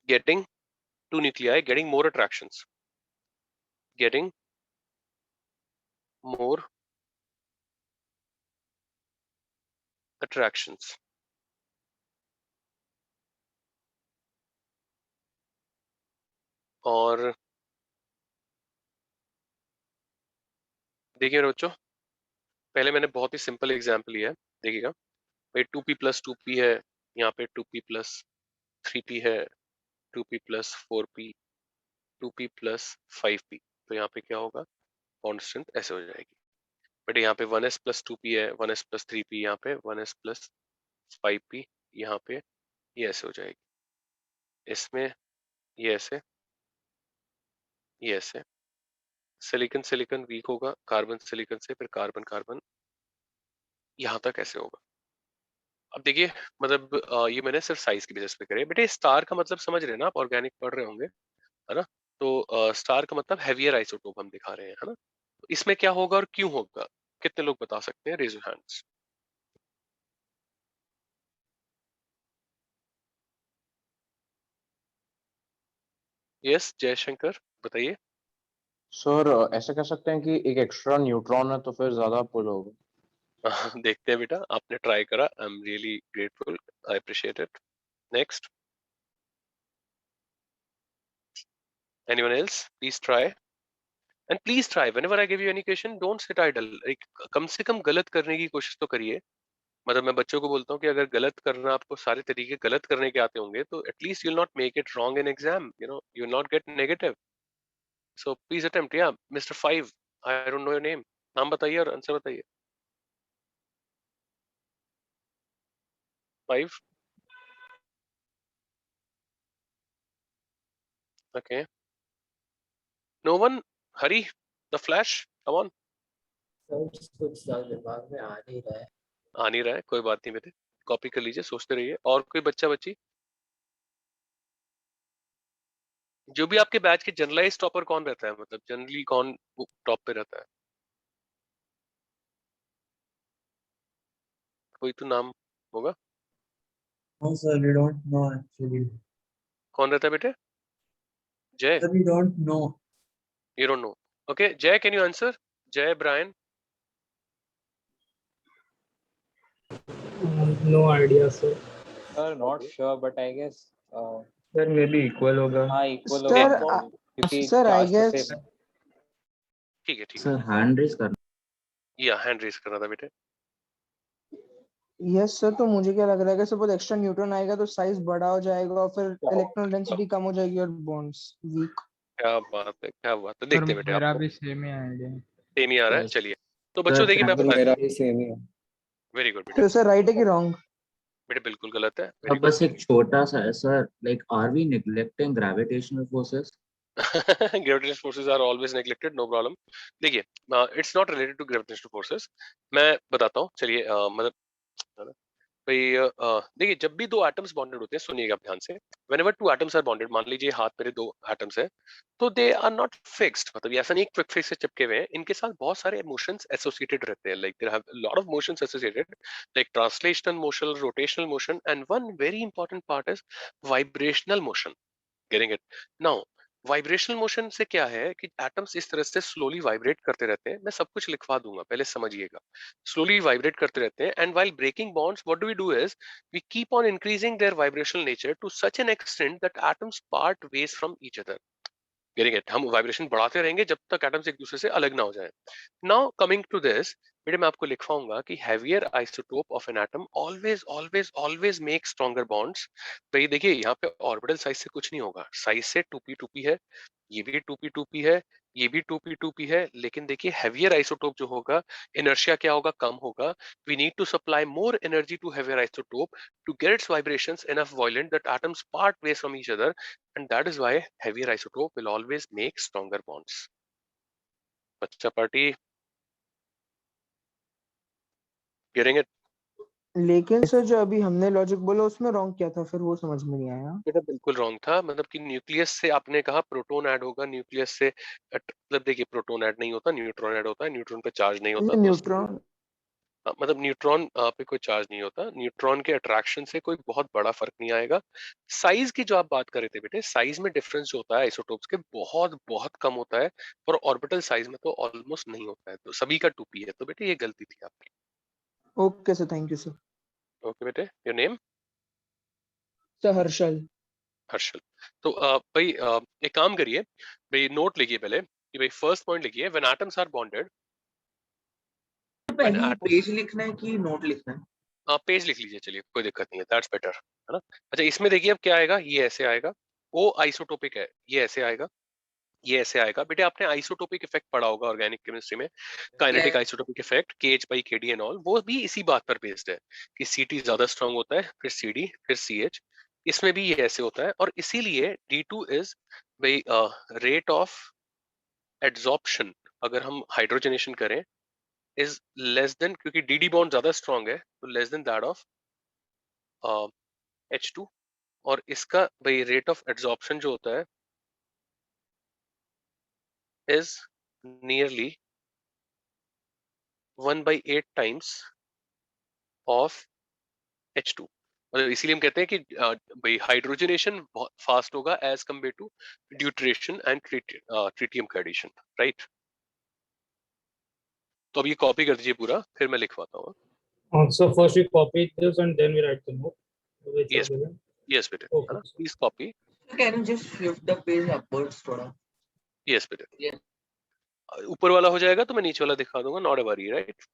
getting two nuclei getting more attractions. getting more attractions. और देखिए बच्चों, पहले मैंने बहुत ही simple example लिया है, देखिएगा भाई 2p प्लस 2p है, यहाँ पे 2p प्लस 3p है, 2p plus 4p, 2p plus 5p, तो यहाँ पे क्या होगा, बॉन्ड स्ट्रेंथ ऐसे हो जाएगी। बट यहाँ पे 1s प्लस 2p है, 1s प्लस 3p, यहाँ पे 1s प्लस 5p, यहाँ पे ये ऐसे हो जाएगी, इसमें ये ऐसे, ये ऐसे। सिलिकॉन सिलिकॉन वीक होगा, कार्बन सिलिकॉन से, फिर कार्बन कार्बन यहाँ तक ऐसे होगा। अब देखिए मतलब ये मैंने सिर्फ साइज की बेसिस पे करे, बेटे स्टार का मतलब समझ रहे हैं ना आप, ऑर्गेनिक पढ़ रहे होंगे, है ना। तो स्टार का मतलब हैवियर आइसोटोप हम दिखा रहे हैं, है ना। तो इसमें क्या होगा और क्यों होगा, कितने लोग बता सकते हैं, raise your hands. Yes Jaishankar बताइए। सर ऐसा कह सकते हैं कि एक एक्स्ट्रा न्यूट्रॉन है तो फिर ज्यादा पुल होगा। देखते हैं बेटा, आपने ट्राई करा, I am really grateful, I appreciate it. Next, anyone else, please try, and please try whenever I give you any question, don't sit idle, कम से कम गलत करने की कोशिश तो करिए। मतलब मैं बच्चों को बोलता हूँ कि अगर गलत करना, आपको सारे तरीके गलत करने के आते होंगे, तो at least you will not make it wrong in exam, you know, you will not get negative. So please attempt. या mister 5, I don't know your name, नाम बताइए और आंसर बताइए। 5, okay, no one, Hari the flash, come on. कुछ दिमाग में आ नहीं रहा है। आ नहीं रहा है, कोई बात नहीं बेटे, कॉपी कर लीजिए, सोचते रहिए। और कोई बच्चा बच्ची, जो भी आपके बैच के जनरलाइज टॉपर कौन रहता है, मतलब जनरली कौन टॉप पे रहता है, कोई तो नाम होगा। No, sir, we don't know actually. कौन रहता है बेटे, जय, Sir, we don't know. You don't know, okay. Jai can you answer, Jai Brian. No idea, sir. Sir, not sure, but I guess sir may be equal होगा। हाँ equal Sir, होगा क्योंकि sir, I charge तो guess. सेम है। ठीक है ठीक है, सर हैंड रेज करना। या हैंड रेस करना था बेटे। यस सर, तो मुझे क्या लग रहा है कि सपोज एक्स्ट्रा न्यूट्रॉन आएगा तो साइज बड़ा हो जाएगा और फिर इलेक्ट्रॉन डेंसिटी कम हो जाएगी और बॉन्ड्स वीक। क्या बात है, क्या बात है, सर देखते हैं बेटे, मेरा आपको भी सेम ही आइडिया है। सेम ही आ रहा है। Yes. चलिए, तो बच्चों देखिए मैं बिल्कुल बता, मेरा भी सेम ही है। वेरी गुड बेटे, तो सर राइट है कि रॉन्ग? बेटे बिल्कुल गलत है, वेरी अब गुड। बस एक छोटा सा है sir, like are we neglecting gravitational forces? Gravitational forces are always neglected, no problem. देखिए, it's not related to gravitational forces, मैं बताता हूँ, चलिए मतलब है ना? भाई देखिए, जब भी दो एटम्स बॉन्डेड होते हैं, सुनिएगा ध्यान से, whenever two atoms are bonded, मान लीजिए हाथ मेरे दो एटम्स है, तो दे आर नॉट फिक्स्ड, मतलब ये ऐसा नहीं क्विक फिक्स से चिपके हुए हैं, इनके साथ बहुत सारे इमोशंस एसोसिएटेड रहते हैं, like there have lot of motions associated, like translational motion, rotational motion, and one very important part is vibrational motion. Getting it now? Vibrational motion से क्या है कि एटम्स इस तरह से स्लोली वाइब्रेट करते रहते हैं, मैं सब कुछ लिखवा दूंगा, पहले समझिएगा। स्लोली वाइब्रेट करते रहते हैं, and while breaking bonds what do we do is we keep on increasing their vibrational nature to such an extent that atoms part ways from each other. Getting it? हम vibration बढ़ाते रहेंगे जब तक atoms एक दूसरे से अलग ना हो जाए। नाउ कमिंग टू दिस, बेटे मैं आपको लिखवाऊंगा कि heavier isotope of an atom always always always make stronger bonds. तो ये देखिए, यहाँ पे ऑर्बिटल साइज से कुछ नहीं होगा, साइज से 2p है, ये भी 2p है, ये भी 2p है, लेकिन देखिए हैवियर आइसोटोप जो होगा, इनर्शिया क्या होगा, कम होगा। We need to supply more energy to heavier isotope to get its vibrations enough violent that atoms part ways from each other, and that is why heavier isotope will always make stronger bonds. Bacha party, getting it? लेकिन sir जो अभी हमने logic बोला उसमें wrong क्या था, फिर वो समझ में नहीं आया। बेटा बिल्कुल रॉन्ग था, मतलब कि न्यूक्लियस से आपने कहा प्रोटॉन ऐड होगा, न्यूक्लियस से मतलब देखिए, प्रोटॉन ऐड नहीं होता, न्यूट्रॉन ऐड होता है, न्यूट्रॉन पे चार्ज नहीं होता, तो न्यूट्रॉन मतलब न्यूट्रॉन पे कोई चार्ज नहीं होता, न्यूट्रॉन के अट्रैक्शन से कोई बहुत बड़ा फर्क नहीं आएगा। साइज की जो आप बात कर रहे थे बेटे, साइज में डिफरेंस जो होता है आइसोटोप्स के बहुत बहुत कम होता है, और ऑर्बिटल साइज में तो ऑलमोस्ट नहीं होता है, तो सभी का 2p है, तो बेटे ये गलती थी आपकी। Okay sir, thank you sir. Okay बेटे, your name? Sir Harshal. Harshal. तो भाई एक काम करिए भाई, नोट लिखिए पहले कि भाई फर्स्ट पॉइंट लिखिए, when atoms are bonded, when पहले एटम, पेज लिखना है कि नोट लिखना है? पेज लिख लीजिए, चलिए कोई दिक्कत नहीं है, दैट्स बेटर, है ना। अच्छा इसमें देखिए अब क्या आएगा, ये ऐसे आएगा, ओ आइसोटोपिक है, ये ऐसे आएगा, ये ऐसे आएगा। बेटे आपने आइसोटोपिक इफेक्ट पढ़ा होगा ऑर्गेनिक केमिस्ट्री में, kinetic isotopic effect, KH by KD and all, वो भी इसी बात पर बेस्ड है कि सीटी ज्यादा स्ट्रांग होता है, फिर सीडी, फिर सीएच, इसमें भी ये ऐसे होता है, और इसीलिए डी2 इज भाई रेट ऑफ एड्सॉर्प्शन, अगर हम हाइड्रोजनेशन करें, इज लेस देन, क्योंकि डी बॉन्ड ज्यादा स्ट्रांग है, तो less than that of H2, और इसका भाई रेट ऑफ एड्सॉर्प्शन जो होता है is nearly 1/8 times of H2। मतलब इसीलिए हम कहते हैं कि भाई हाइड्रोजनेशन बहुत फास्ट होगा as compare to deuteration and tritium का एडिशन, राइट। तो अब ये कॉपी कर दीजिए पूरा, फिर मैं लिखवाता हूँ। So first we copy this and then we write the note. Which are yes, given. Yes बेटे, है Okay. ना, please copy. Can you just shift the page upwards थोड़ा? यस बेटे, Yes. ऊपर वाला हो जाएगा तो मैं नीचे वाला दिखा दूंगा, नॉट अ वरी, राइट।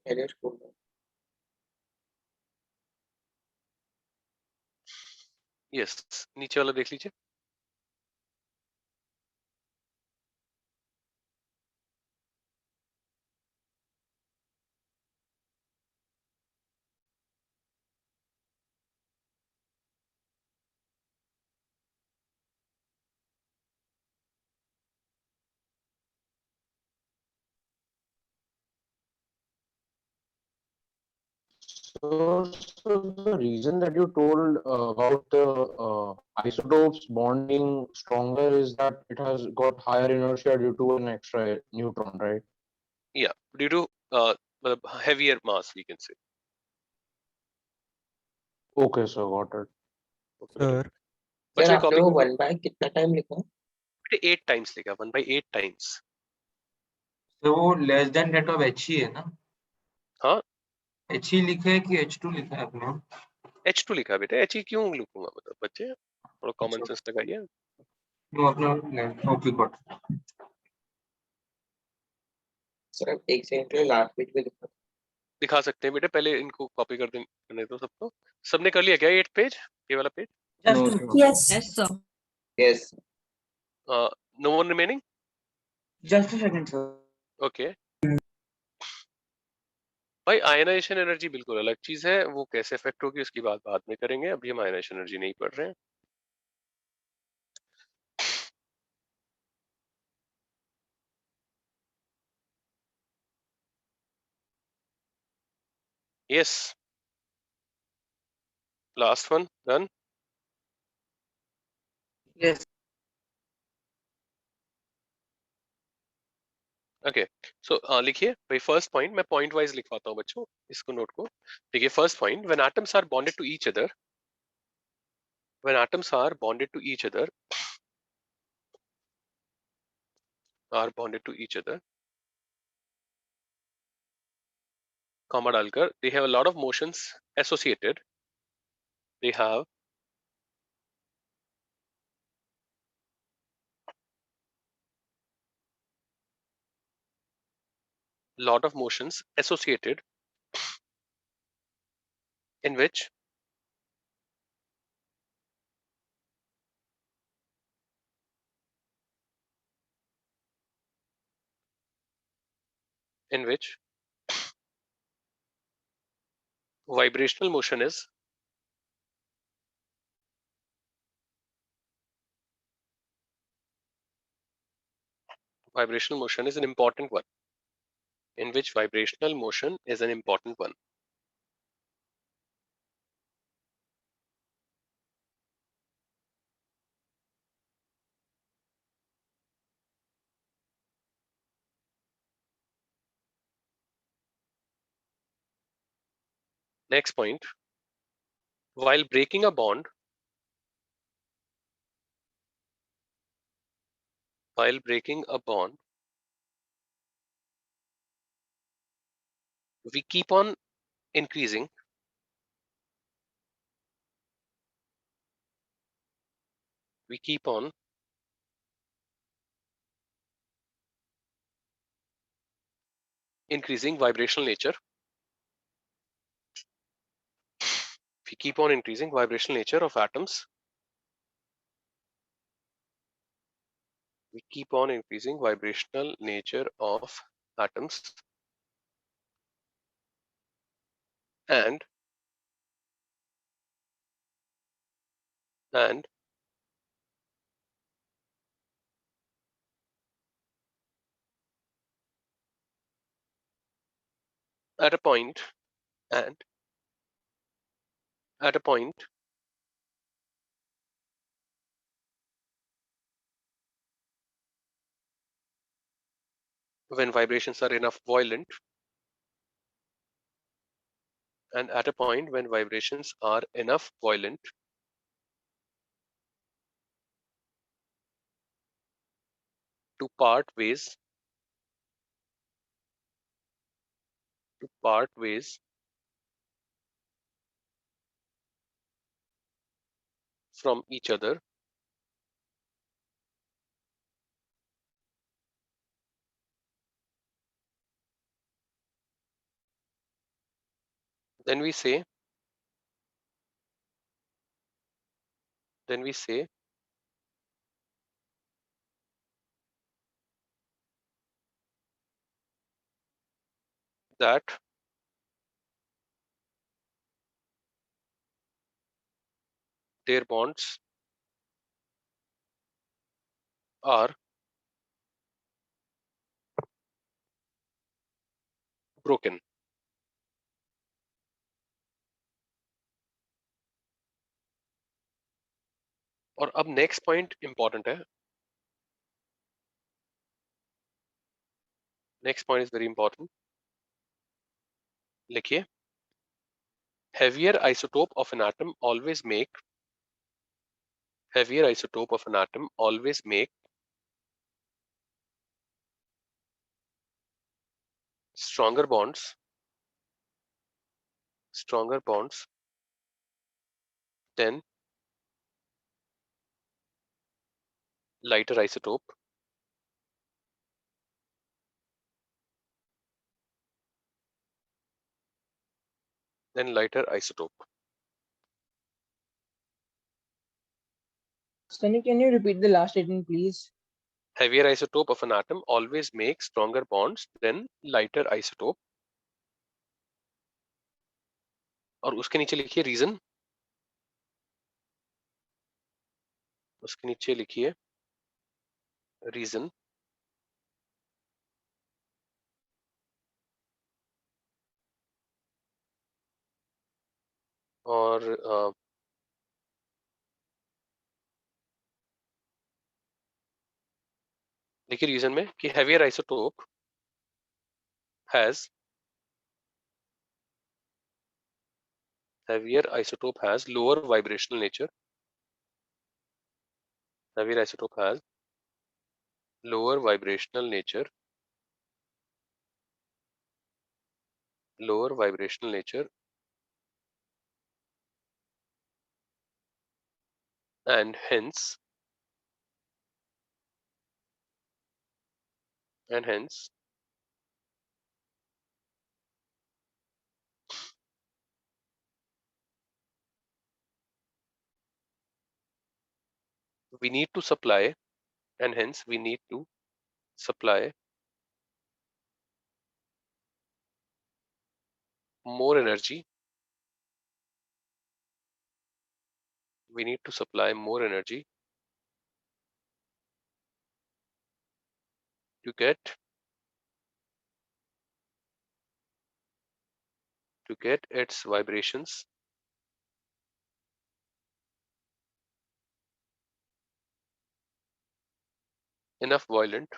पहले उसको यस, नीचे वाला देख लीजिए। So the reason that you told about the isotopes bonding stronger is that it has got higher inertia due to an extra neutron, right? Yeah, due to मतलब heavier mass we can say. Okay, so got it. Okay, बेटे। Sir बच्चों sir ये आपने copy वो कर, 1 bye कितना time लिखा? बेटे 8 टाइम्स लिखा, 1/8 टाइम्स। तो वो less than that of H ही है ना? हाँ, एच ही लिखा है कि H2 लिखा है आपने? H2 लिखा है बेटे, H क्यों लिखूंगा, मतलब बच्चे थोड़ा कॉमन अच्छा, सेंस लगाइए। वो आपने ओके गॉट। सर आप एक सेकंड के लिए लास्ट पेज पे दिखा। दिखा सकते हैं बेटे, पहले इनको कॉपी कर देने दो सबको। सबने कर लिया क्या 8 पेज, ये वाला page? No Just sir. Yes. yes, sir. Yes no one remaining? Just a second, sir. Okay भाई, आयनाइजेशन एनर्जी बिल्कुल अलग चीज है, वो कैसे इफेक्ट होगी उसकी बात बाद में करेंगे, अभी हम आयनाइजेशन एनर्जी नहीं पढ़ रहे हैं। Yes, last one done. Yes. Okay, so लिखिए भाई, फर्स्ट पॉइंट मैं पॉइंट वाइज लिखवाता हूँ बच्चों, इसको नोट को। देखिए first point, when atoms are bonded to each other, when atoms are bonded to each other, are bonded to each other, comma डालकर, they have a lot of motions associated, they have lot of motions associated in which in which vibrational motion is an important one. In which vibrational motion is an important one. Next point. While breaking a bond, we keep on increasing vibrational nature. We keep on increasing vibrational nature of atoms. We keep on increasing vibrational nature of atoms. And at a point when vibrations are enough violent, to part ways from each other, then we say that their bonds are broken. और अब next point important है. Next point is very important. लिखिए, heavier isotope of an atom always make stronger bonds than lighter isotope. Sunny, can you repeat the last statement, please? Heavier isotope of an atom always makes stronger bonds than lighter isotope. और उसके नीचे लिखिए reason. उसके नीचे लिखिए reason. और देखिए reason में कि heavier isotope has lower vibrational nature. Heavier isotope has lower vibrational nature and hence we need to supply more energy. We need to supply more energy to get its vibrations enough violent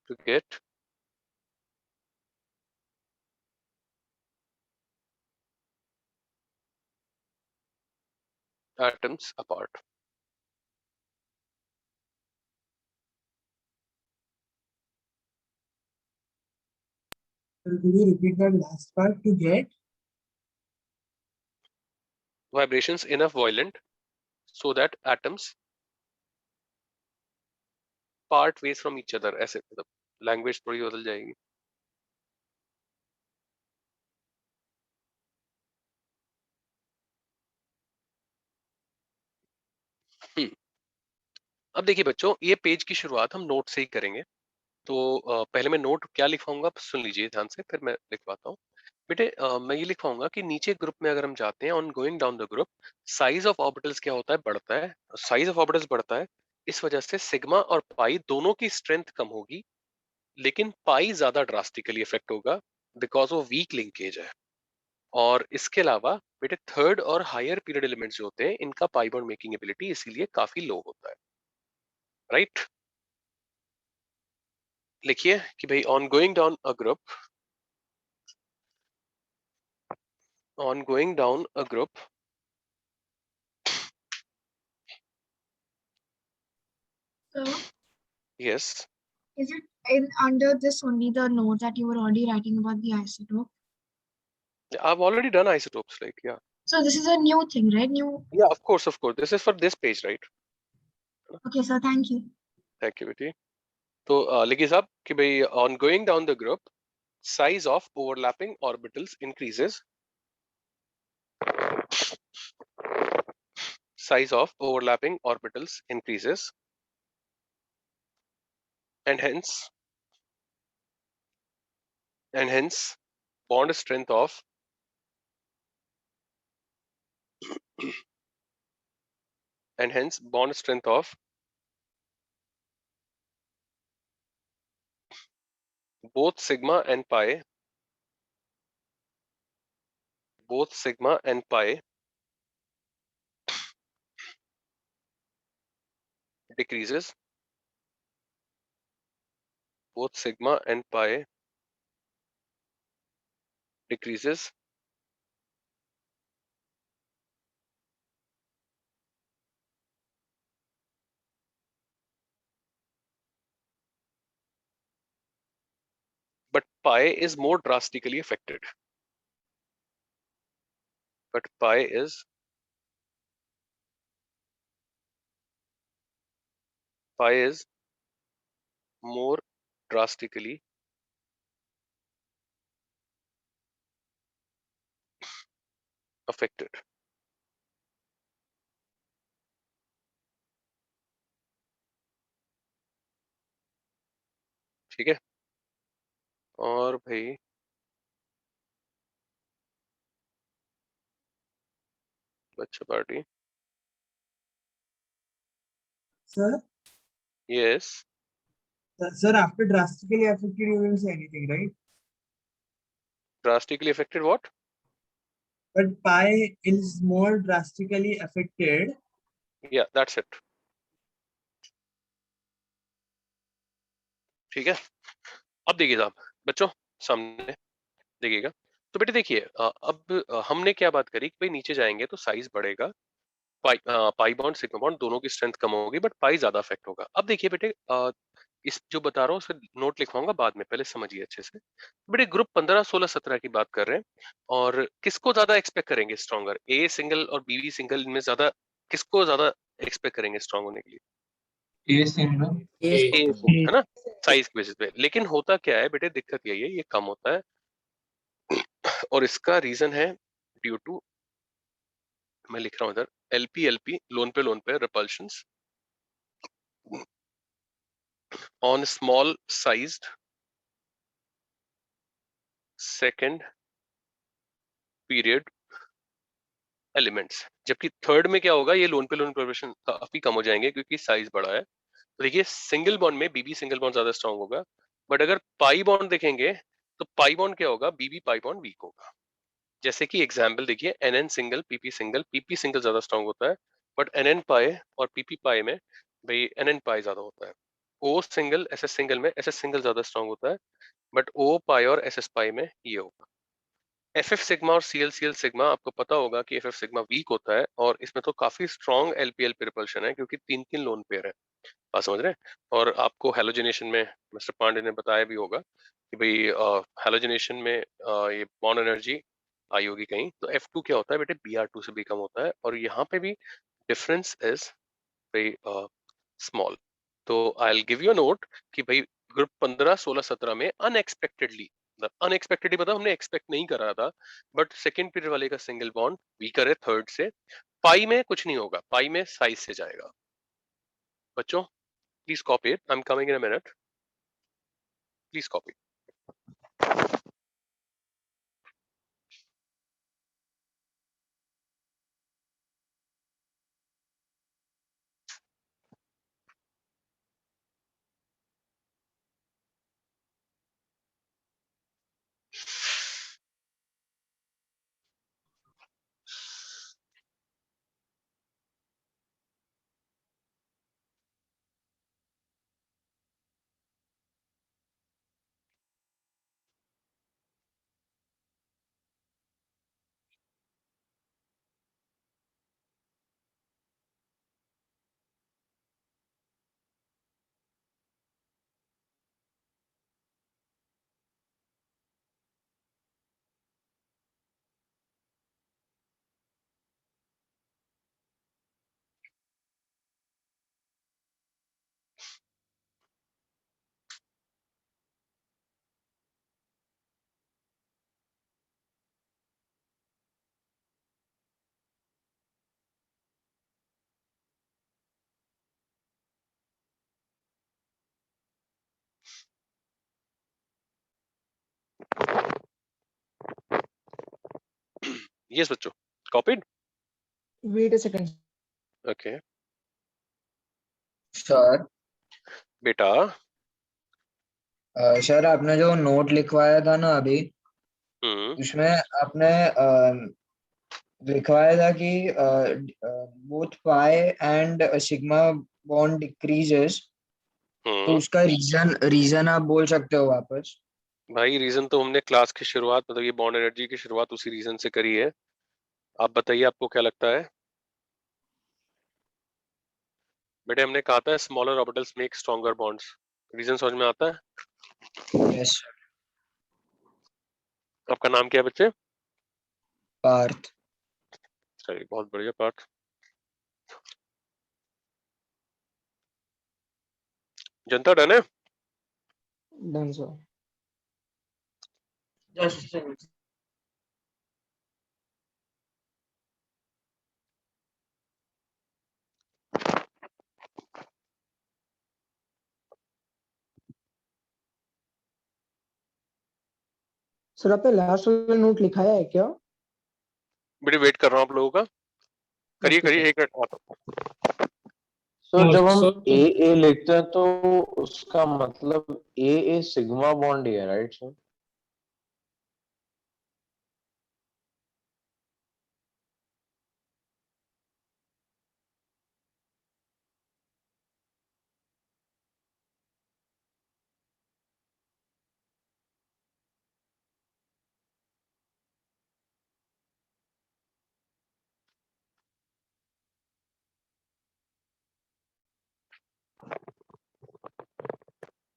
to get atoms apart. Could you repeat that last part to get? Vibrations enough violent so that atoms part ways from each other. ऐसे मतलब language थोड़ी बदल जाएगी. अब देखिए बच्चों, ये page की शुरुआत हम नोट से ही करेंगे. तो पहले मैं नोट क्या लिखवाऊंगा आप सुन लीजिए ध्यान से, फिर मैं लिखवाता हूँ. बेटे मैं ये लिखवाऊंगा कि नीचे ग्रुप में अगर हम जाते हैं, on going down the group, size of orbitals क्या होता है, बढ़ता है. साइज ऑफ ऑर्बिटल्स बढ़ता है, इस वजह से सिग्मा और पाई दोनों की स्ट्रेंथ कम होगी, लेकिन पाई ज्यादा ड्रास्टिकली इफेक्ट होगा बिकॉज वो वीक लिंकेज है. और इसके अलावा बेटे थर्ड और हायर पीरियड एलिमेंट्स जो होते हैं, इनका पाई बॉन्ड मेकिंग एबिलिटी इसीलिए काफी लो होता है. राइट, लिखिए कि भाई on going down a group, on going down a group, So, yes, is it in under this only the note that you were already writing about the isotope? I've already done isotopes, like, yeah. So this is a new thing, right? New. Yeah, of course, this is for this page, right? Okay, sir. Thank you. Thank you, बेटी. तो लिखिए साहब कि भाई on going down the group, size of overlapping orbitals increases. Size of overlapping orbitals increases, and hence bond strength of both sigma and pi decreases. Both sigma and pi decreases but pi is more drastically affected. But pi is more drastically affected. ठीक है. और भाई बच्चा party. Sir, Yes, sir, after drastically affected, you didn't say anything, right? drastically affected what? But pi is more drastically affected. Yeah, that's it. ठीक है. अब देखिए साहब बच्चों, सामने देखिएगा. तो बेटे देखिए अब हमने क्या बात करी कि भाई नीचे जाएंगे तो साइज बढ़ेगा, पाई बॉन्ड सिग्मा बॉन्ड दोनों की स्ट्रेंथ कम होगी, बट पाई ज्यादा अफेक्ट होगा. अब देखिए बेटे इस जो बता रहा हूँ उसे नोट लिखवाऊंगा बाद में, पहले समझिए अच्छे से. बेटे ग्रुप 15, 16, 17 की बात कर रहे हैं, और किसको ज्यादा एक्सपेक्ट करेंगे स्ट्रॉन्गर, ए सिंगल और बीबी सिंगल, इनमें ज्यादा किसको ज्यादा एक्सपेक्ट करेंगे स्ट्रॉन्ग होने के लिए? A single. ए है ना, साइज के बेसिस पे. लेकिन होता क्या है बेटे, दिक्कत यही है, ये कम होता है, और इसका रीजन है ड्यू टू, मैं लिख रहा हूँ इधर, LP लोन पे repulsions on small sized second period elements, जबकि थर्ड में क्या होगा, ये लोन पे लोन प्रोपोर्शन काफी कम हो जाएंगे क्योंकि साइज बड़ा है। तो देखिए सिंगल बॉन्ड में बीबी सिंगल बॉन्ड ज्यादा स्ट्रांग होगा, बट अगर पाई बॉन्ड देखेंगे तो पाई बॉन्ड क्या होगा, बीबी पाई बॉन्ड वीक होगा। जैसे कि एग्जांपल देखिए, एनएन सिंगल पीपी सिंगल ज्यादा स्ट्रांग होता है, बट एनएन पाई और पीपी पाई में भाई एनएन पाई ज्यादा होता है। ओ सिंगल एसएस सिंगल में एसएस सिंगल ज्यादा स्ट्रांग होता है, बट ओ पाई और एसएस पाई में ये होगा। एफ सिग्मा और सी एल सिग्मा, आपको पता होगा कि एफ सिग्मा वीक होता है और इसमें तो काफी स्ट्रॉन्ग एलपीएल पे रिपल्शन है क्योंकि 3 लोन पेयर है। आप समझ रहे हैं। और आपको हेलोजिनेशन में मिस्टर पांडे ने बताया भी होगा कि भाई हेलोजिनेशन में ये बॉन्ड एनर्जी आई होगी कहीं, तो F2 क्या होता है बेटे, Br2 से भी कम होता है, और यहाँ पे भी डिफरेंस इज भाई स्मॉल। तो I will give you note कि भाई ग्रुप 15 16 17 में अनएक्सपेक्टेडली मतलब हमने एक्सपेक्ट नहीं करा था, बट सेकेंड पीरियड वाले का सिंगल बॉन्ड वीकर है थर्ड से। पाई में कुछ नहीं होगा, पाई में साइज से जाएगा। बच्चों please copy it, I am coming in a minute, please copy. Yes बच्चों, copied. Wait a second. Okay sir बेटा। सर आपने जो नोट लिखवाया था ना अभी, उसमें आपने लिखवाया था कि both pi and sigma bond decreases, तो उसका रीजन आप बोल सकते हो वापस? भाई रीजन तो हमने क्लास की शुरुआत, मतलब ये बॉन्ड एनर्जी की शुरुआत उसी रीजन से करी है। आप बताइए आपको क्या लगता है बेटे। हमने कहा था smaller orbitals make stronger bonds. Reason समझ में आता है? यस। आपका नाम क्या है बच्चे? पार्थ। चलिए बहुत बढ़िया पार्थ। जनता डन है? Done, sir. Just a second. Sir आपने लास्ट वाला नोट लिखाया है क्या? बेटे वेट कर रहा हूँ आप लोगों का, करिए Okay, करिए sir. 1 मिनट आता। सर जब हम So, ए लिखते हैं तो उसका मतलब ए सिग्मा बॉन्ड ही है, राइट सर?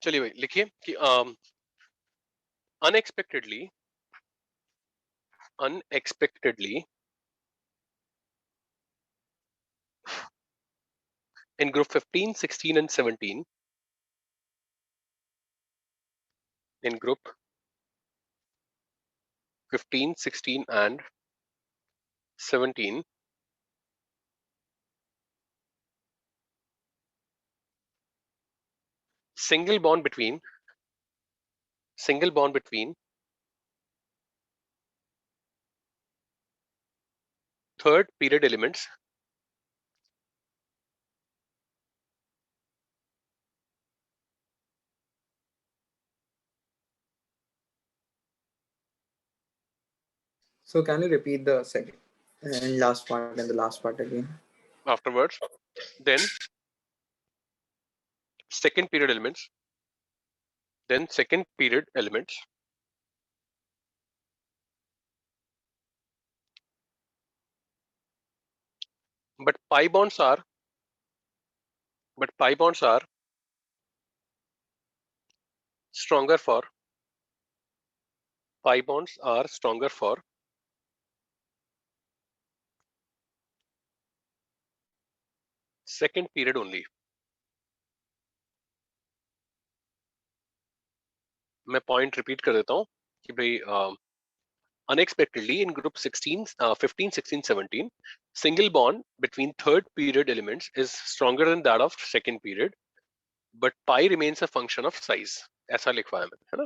चलिए भाई लिखिए कि unexpectedly in group 15 16 and 17, in group 15 16 and 17, single bond between third period elements So can you repeat the second and last part and the last part again? afterwards. Then second period elements. But pi bonds are stronger for second period only. मैं point repeat कर देता हूँ कि भाई unexpectedly in group 16, 15, 16, 17, single bond between third period elements is stronger than that of second period, but pi remains a function of size. ऐसा लिखवा है मैंने, है ना?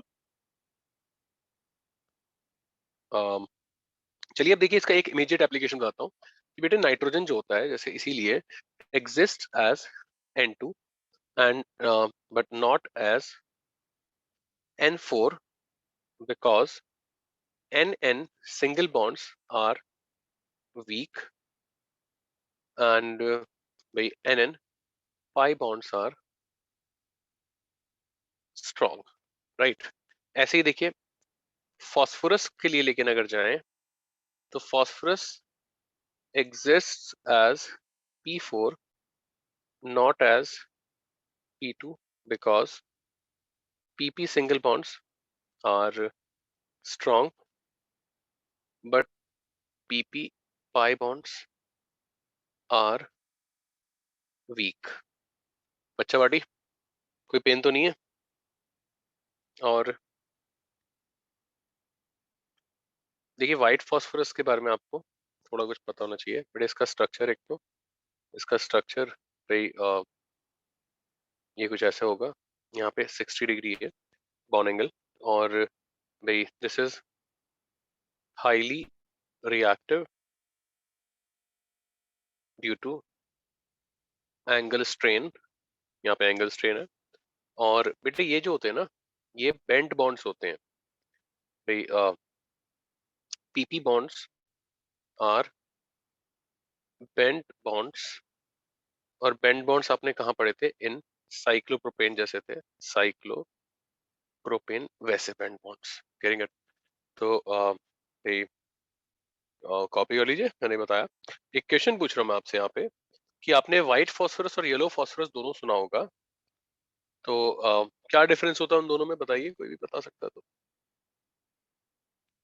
चलिए अब देखिए इसका एक इमीडिएट एप्लीकेशन बताता हूँ कि बेटे नाइट्रोजन जो होता है जैसे इसीलिए exists as N2 and but not as N4 because NN single bonds are weak and by NN pi bonds are strong, right? ऐसे ही देखिए फॉस्फोरस के लिए लेकिन अगर जाएं तो phosphorus exists as P4 not as P2 because PP single bonds are strong but PP pi bonds are weak. बच्चा बाटी कोई पेन तो नहीं है? और देखिए व्हाइट फॉस्फोरस के बारे में आपको थोड़ा कुछ पता होना चाहिए बट इसका स्ट्रक्चर एक तो इसका स्ट्रक्चर भाई ये कुछ ऐसा होगा, यहाँ पे 60 डिग्री है बॉन्ड एंगल और भाई this is highly reactive due to angle strain, यहाँ पे एंगल स्ट्रेन है और बेटे ये जो होते हैं ना ये बेंट बॉन्ड्स होते हैं भाई PP bonds are bent bonds और बेंट बॉन्ड्स आपने कहाँ पढ़े थे? इन साइक्लोप्रोपेन जैसे थे, साइक्लोप्रोपेन वैसे बेंट बॉन्ड्स, गेटिंग इट? तो भाई कॉपी कर लीजिए, मैंने बताया। एक क्वेश्चन पूछ रहा हूँ मैं आपसे यहाँ पे कि आपने व्हाइट फॉस्फोरस और येलो फॉस्फोरस दोनों सुना होगा, तो क्या डिफरेंस होता है उन दोनों में बताइए, कोई भी बता सकता है तो,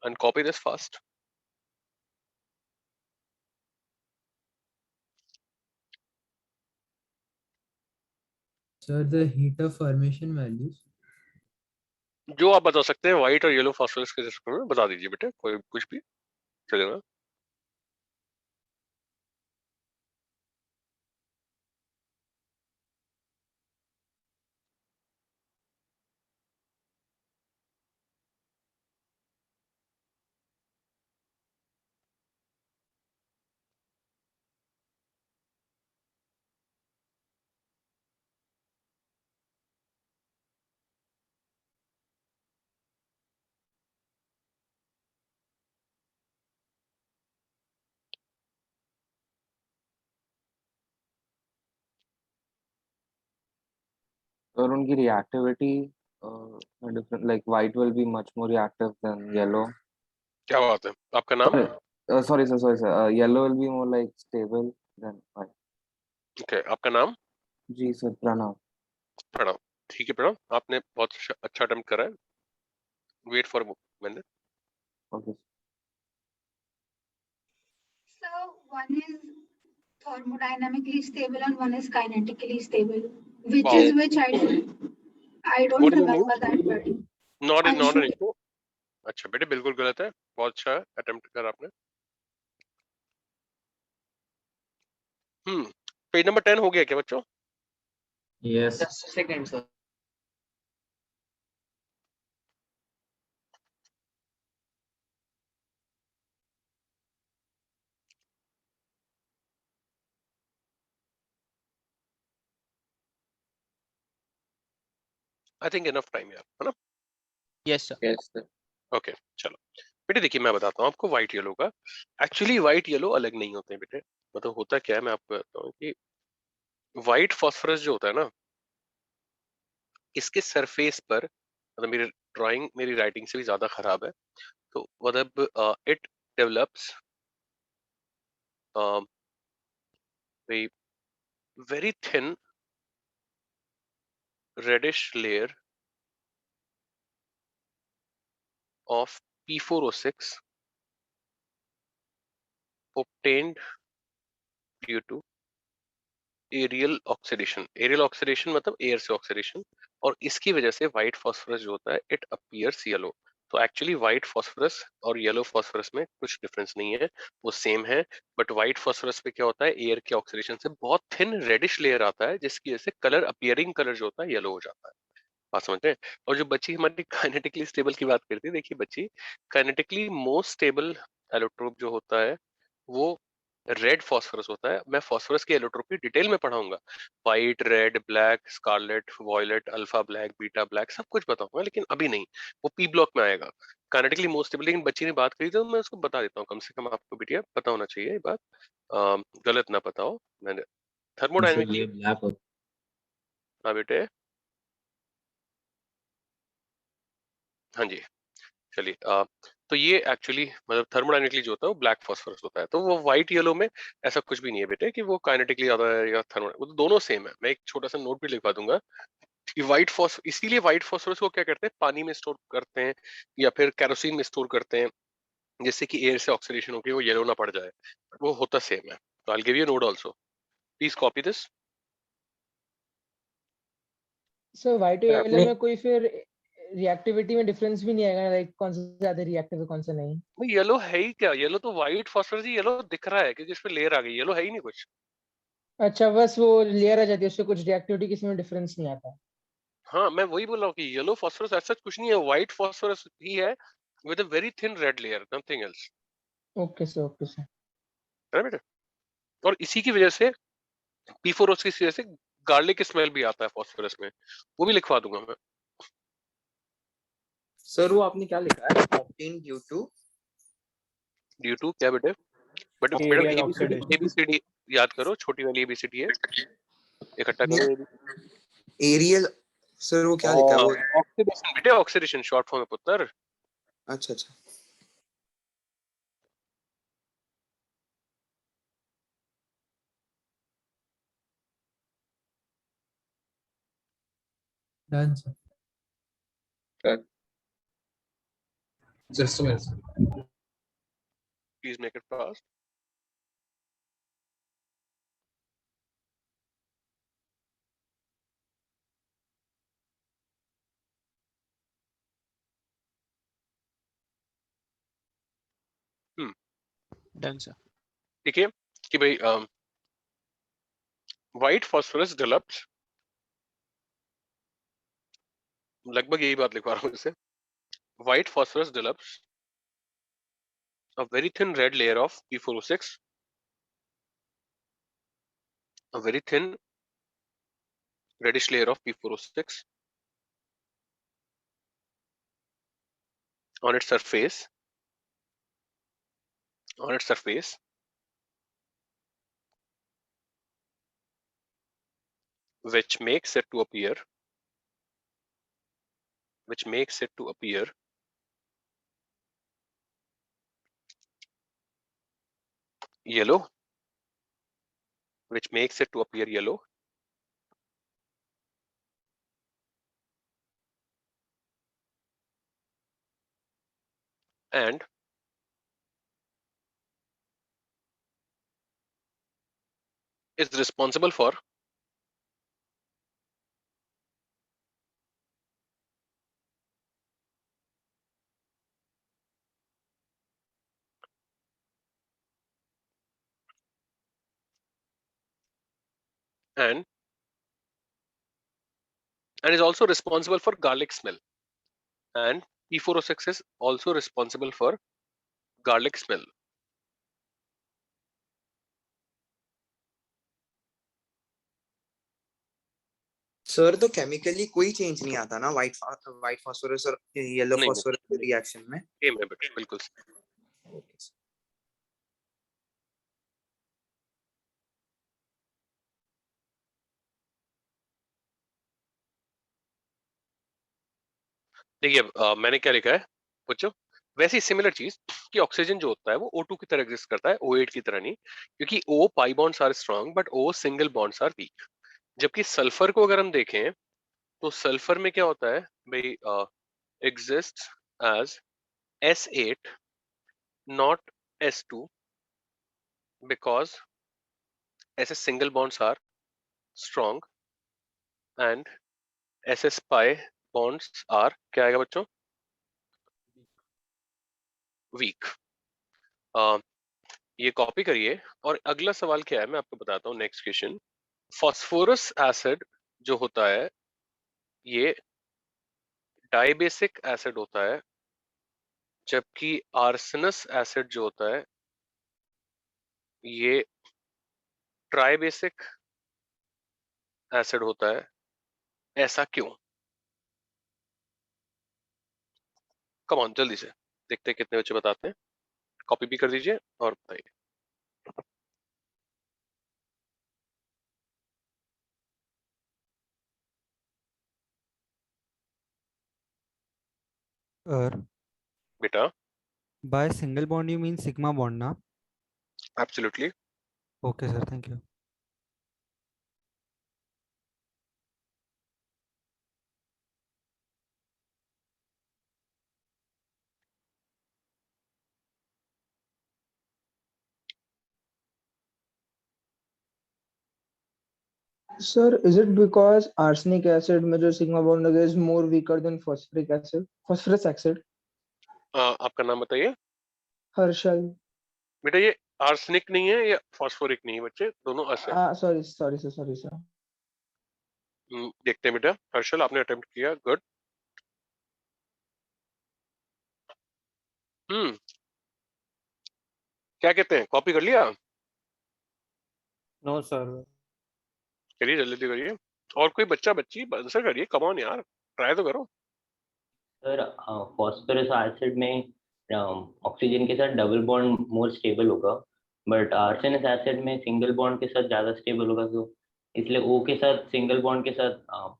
and copy this fast. Sir, the heat of formation values. जो आप बता सकते हैं व्हाइट और येलो फॉस्फोरस के रिस्पेक्ट में बता दीजिए बेटे, कोई कुछ भी चलेगा। और उनकी reactivity different, like white will be much more reactive than yellow. क्या बात है, आपका नाम? Sorry sir, yellow will be more like stable than white. Okay, आपका नाम? जी सर, प्रणव। प्रणव, ठीक है प्रणव, आपने बहुत अच्छा अटेम्प्ट करा है। Wait for minute. Okay. So one is thermodynamically stable and one is kinetically stable. Which is which? I don't remember that word. Not an issue. अच्छा बेटे बिल्कुल गलत है, बहुत अच्छा अटेम्प्ट करा आपने। पेज नंबर 10 हो गया क्या बच्चों? Yes. Just a second, sir. I think enough time यार, है ना? Yes sir. Yes sir. Okay चलो बेटे, देखिए मैं बताता हूँ आपको व्हाइट येलो का। एक्चुअली व्हाइट येलो अलग नहीं होते हैं बेटे। मतलब होता क्या है, मैं आपको बताता हूँ कि व्हाइट फॉस्फोरस जो होता है ना, इसके सरफेस पर, मतलब मेरी ड्राइंग मेरी राइटिंग से भी ज्यादा खराब है, तो मतलब it develops very thin reddish layer of P4O6 obtained due to aerial oxidation. Aerial oxidation मतलब एयर से ऑक्सीडेशन, और इसकी वजह से व्हाइट फॉस्फोरस जो होता है इट अपीयर्स येलो। तो एक्चुअली व्हाइट फॉस्फोरस और येलो फॉस्फोरस में कुछ डिफरेंस नहीं है, वो सेम है। बट व्हाइट फॉस्फोरस पे क्या होता है, एयर के ऑक्सीडेशन से बहुत थिन रेडिश लेयर आता है, जिसकी वजह से कलर अपीयरिंग कलर जो होता है येलो हो जाता है। बात समझ रहे हैं? और जो बच्ची हमारी काइनेटिकली स्टेबल की बात करती है, देखिए बच्ची, काइनेटिकली मोस्ट स्टेबल एलोट्रोप जो होता है वो रेड फॉस्फोरस होता है। मैं फॉस्फोरस की एलोट्रोप की डिटेल में पढ़ाऊंगा, white, red, black, scarlet, violet, alpha black, beta black, सब कुछ बताऊंगा, लेकिन अभी नहीं, वो पी ब्लॉक में आएगा। काइनेटिकली मोस्ट स्टेबल, लेकिन बच्ची ने बात करी तो मैं उसको बता देता हूँ, कम से कम आपको बेटिया पता होना चाहिए ये बात, गलत ना पता हो। मैंने सर थर्मोडायनेमिकली, ये ब्लैक होता हाँ बेटे, हाँ जी, चलिए तो ये एक्चुअली मतलब थर्मोडायनेमिकली जो होता है वो ब्लैक फॉस्फोरस होता है। तो वो व्हाइट येलो में ऐसा कुछ भी नहीं है बेटे कि वो काइनेटिकली ज्यादा है या थर्मो, वो तो दोनों सेम है। मैं एक छोटा सा नोट भी लिखवा दूंगा कि व्हाइट फॉस्फोरस, इसीलिए व्हाइट फॉस्फोरस को क्या करते हैं, पानी में स्टोर करते हैं या फिर केरोसिन में स्टोर करते हैं, जिससे कि एयर से ऑक्सीडेशन होकर वो येलो ना पड़ जाए। वो होता सेम है। तो आई give you note also, please copy this. So white sir yellow आपने में कोई फिर रिएक्टिविटी में डिफरेंस भी नहीं आएगा, लाइक कौन सा ज्यादा रिएक्टिव है कौन सा नहीं? येलो है ही क्या, येलो तो व्हाइट फॉस्फोरस ही येलो दिख रहा है क्योंकि इस पे लेयर आ गई, येलो है ही नहीं कुछ। अच्छा, बस वो लेयर आ जाती है, उससे कुछ रिएक्टिविटी किसी में डिफरेंस नहीं आता। हाँ मैं वही बोल रहा हूँ कि येलो फॉस्फोरस ऐसा कुछ नहीं है, व्हाइट फॉस्फोरस ही है with a very thin red layer, nothing else. Okay sir, okay sir. है ना बेटा? और इसी की वजह से P4O6 की वजह से गार्लिक स्मेल भी आता है फॉस्फोरस में, वो भी लिखवा दूंगा मैं। सर वो आपने क्या लिखा है, obtained ड्यू टू क्या बेटे? बट बेटा एरियल एबीसीडी ऑक्सीडेशन। एबीसीडी याद करो, छोटी वाली एबीसीडी है, इकट्ठा टू करो। एरियल, सर वो क्या लिखा है वो? ऑक्सीडेशन बेटे, ऑक्सीडेशन शॉर्ट फॉर्म है पुत्र। अच्छा अच्छा। Done, sir. Just a minute. Please make it fast. Done sir. देखिए कि भाई व्हाइट फॉस्फोरस डेवलप्स, लगभग यही बात लिखवा रहा हूँ इससे, white phosphorus develops a very thin red layer of P4O6, a very thin reddish layer of P4O6 on its surface, on its surface, which makes it to appear, which makes it to appear yellow, which makes it to appear yellow, and is responsible for and is also responsible for garlic smell, and P4O6 is also responsible for garlic smell. Sir तो chemically कोई change नहीं आता ना white phosphorus और yellow नहीं phosphorus reaction में? Same है बेटा, बिल्कुल। देखिए मैंने क्या लिखा है बच्चों, वैसी सिमिलर चीज कि ऑक्सीजन जो होता है वो O2 की तरह एग्जिस्ट करता है, O8 की तरह नहीं, क्योंकि O pi bonds are strong but O single bonds are weak. जबकि सल्फर को अगर हम देखें तो सल्फर में क्या होता है भाई, exist as S8 not S2 because SS single bonds are strong and SS pi bonds are क्या आएगा बच्चों, वीक। ये कॉपी करिए और अगला सवाल क्या है मैं आपको बताता हूँ। नेक्स्ट क्वेश्चन, फास्फोरस एसिड जो होता है ये डाइबेसिक एसिड होता है, जबकि आर्सेनस एसिड जो होता है ये ट्राइबेसिक एसिड होता है। ऐसा क्यों? कम ऑन जल्दी से देखते हैं कितने बच्चे बताते हैं। कॉपी भी कर दीजिए और बताइए। Sir, बेटा by single bond you mean sigma bond, na? Absolutely. Okay, sir. Thank you. Sir, is it because arsenic acid में जो sigma bond लगा is more weaker than phosphorus acid? आपका नाम बताइए। हर्षल। बेटा ये आर्सेनिक नहीं है, ये फास्फोरिक नहीं है बच्चे, दोनों अस है। sorry sir। देखते हैं बेटा। हर्षल आपने अटेम्प्ट किया, गुड। क्या कहते हैं, कॉपी कर लिया? No, sir. करिए जल्दी करिए। और कोई बच्चा बच्ची आंसर करिए, कम ऑन यार, ट्राई तो करो। सर फॉस्फोरस एसिड में ऑक्सीजन के साथ डबल बॉन्ड मोर स्टेबल होगा, बट आर्सेनस एसिड में सिंगल बॉन्ड के साथ ज़्यादा स्टेबल होगा, तो इसलिए O के साथ सिंगल बॉन्ड के साथ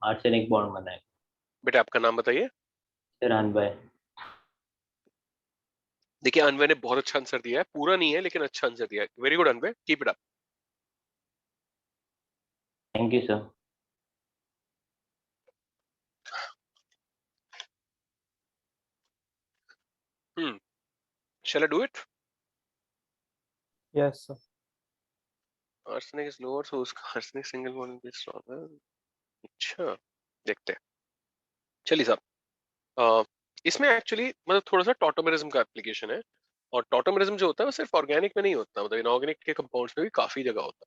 आर्सेनिक बॉन्ड बना है। बेटा आपका नाम बताइए। सर अनवय। देखिए अनवय ने बहुत अच्छा आंसर दिया है, पूरा नहीं है लेकिन अच्छा आंसर दिया है। Very good अनवय, keep it up. Thank you sir. Shall I do it? Yes, sir. Arsenic is lower, so उसका arsenic single bond is stronger. अच्छा देखते हैं। चलिए साहब, इसमें एक्चुअली मतलब थोड़ा सा टॉटोमेरिज्म का एप्लीकेशन है, और टॉटोमेरिज्म जो होता है वो सिर्फ ऑर्गेनिक में नहीं होता, मतलब इनऑर्गेनिक के कंपाउंड्स में भी काफी जगह होता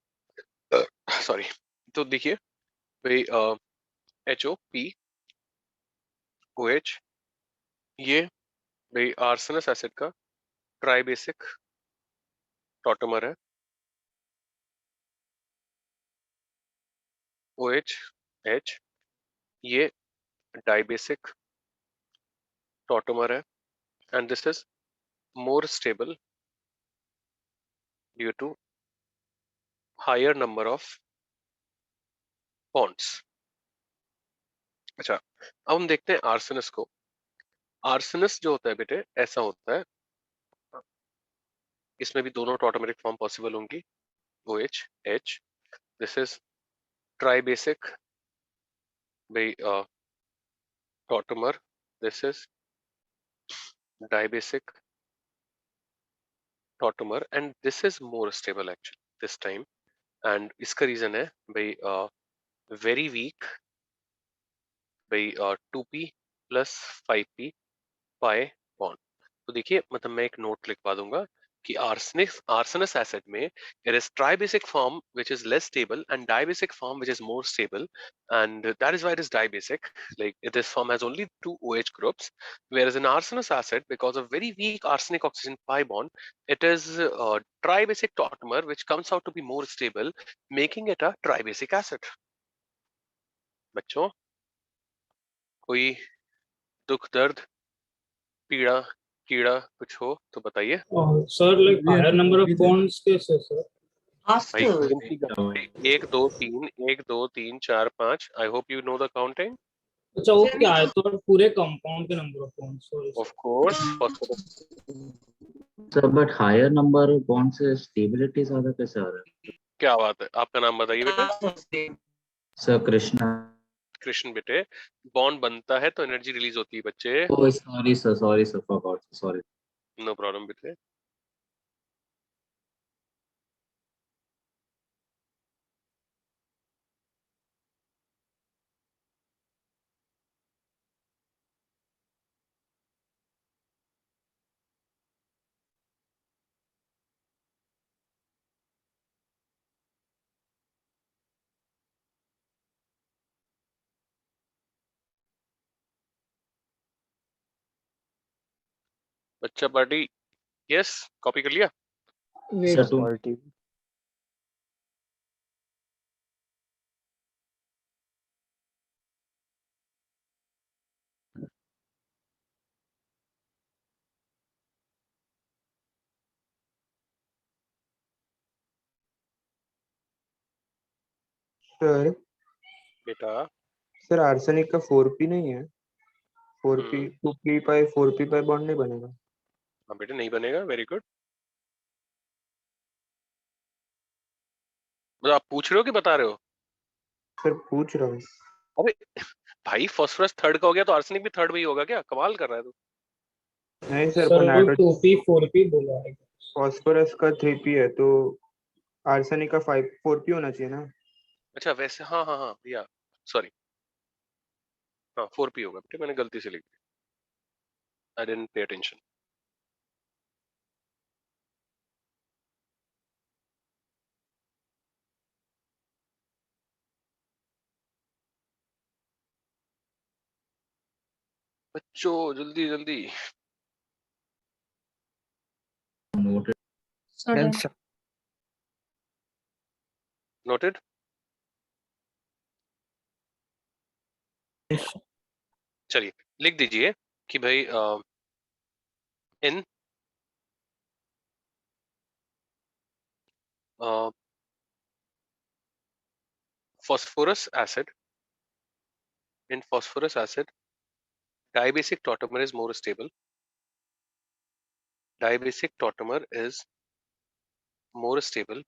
है। सॉरी। तो देखिए भाई, HOPOH ये भाई आर्सेनस एसिड का ट्राइबेसिक टॉटोमर है। OH ये डाइबेसिक टॉटोमर है, and this is more stable due to higher number of bonds। अच्छा अब हम देखते हैं आर्सेनस को। आर्सेनस जो होता है बेटे ऐसा होता है, इसमें भी दोनों टॉटोमेरिक फॉर्म पॉसिबल होंगी। OH H, this is tribasic भाई tautomer, this is dibasic tautomer, and this is more stable actually this time. And इसका रीजन है भाई वेरी वीक भाई 2p + 5p पाई बॉन्ड। तो देखिए मतलब मैं एक नोट लिखवा दूंगा कि आर्सेनस एसिड में it is tribasic form which is less stable and dibasic form which is more stable, and that is why it is dibasic, like this form has only 2 OH groups, whereas in arsenous acid because of very weak arsenic oxygen pi bond it is a tribasic tautomer which comes out to be more stable, making it a tribasic acid। बच्चों कोई दुख दर्द पीड़ा कीड़ा कुछ हो तो बताइए। Sir like higher number of bonds कैसे सर? भाई गिनती कर भाई, 1 2 3 1 2 3 4 5। I hope you know the counting. अच्छा ओके, आई थॉट पूरे कंपाउंड के number of bonds. Sorry of course sir but higher number of bond से स्टेबिलिटी ज्यादा कैसे आ रहा है? क्या बात है, आपका नाम बताइए बेटे। सर कृष्णा। कृष्ण बेटे, बॉन्ड बनता है तो एनर्जी रिलीज होती है बच्चे। Oh sorry sir forgot sorry. No problem बेटे। बच्चा पार्टी यस कॉपी कर लिया। Wait, सर तुम Party. सर बेटा सर आर्सेनिक का 4p नहीं है? 4p 2p पाई 4p पाई बॉन्ड नहीं बनेगा? हाँ बेटे नहीं बनेगा। Very good. मतलब आप पूछ रहे हो कि बता रहे हो? सर पूछ रहा हूँ। अबे भाई फास्फोरस थर्ड का हो गया तो आर्सेनिक भी थर्ड में ही होगा क्या? कमाल कर रहा है तू। नहीं सर सर पर वो 2p 4p बोला है। फास्फोरस का 3p है तो आर्सेनिक का 4p होना चाहिए ना? अच्छा वैसे हाँ हाँ हाँ भैया सॉरी। हाँ 4p होगा बेटे, मैंने गलती से लिख दिया। I didn't pay attention. बच्चों जल्दी जल्दी। नोटेड। Done, sir. नोटेड। चलिए लिख दीजिए कि भाई इन phosphorus acid in phosphorus acid dibasic tautomer is more stable. Dibasic tautomer is more stable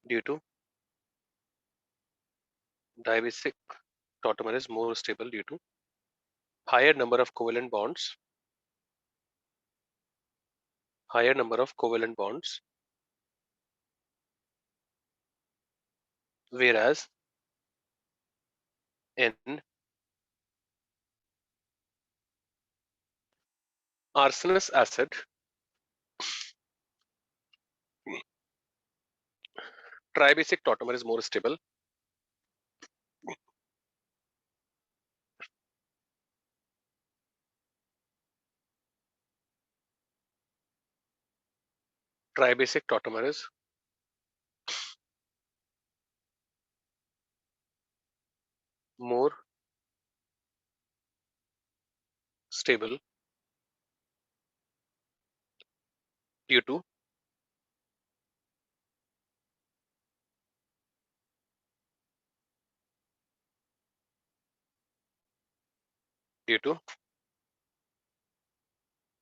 due to dibasic tautomer is more stable due to higher number of covalent bonds. Higher number of covalent bonds. Whereas in arsenous acid tribasic tautomer is more stable. Tribasic tautomer is more stable due to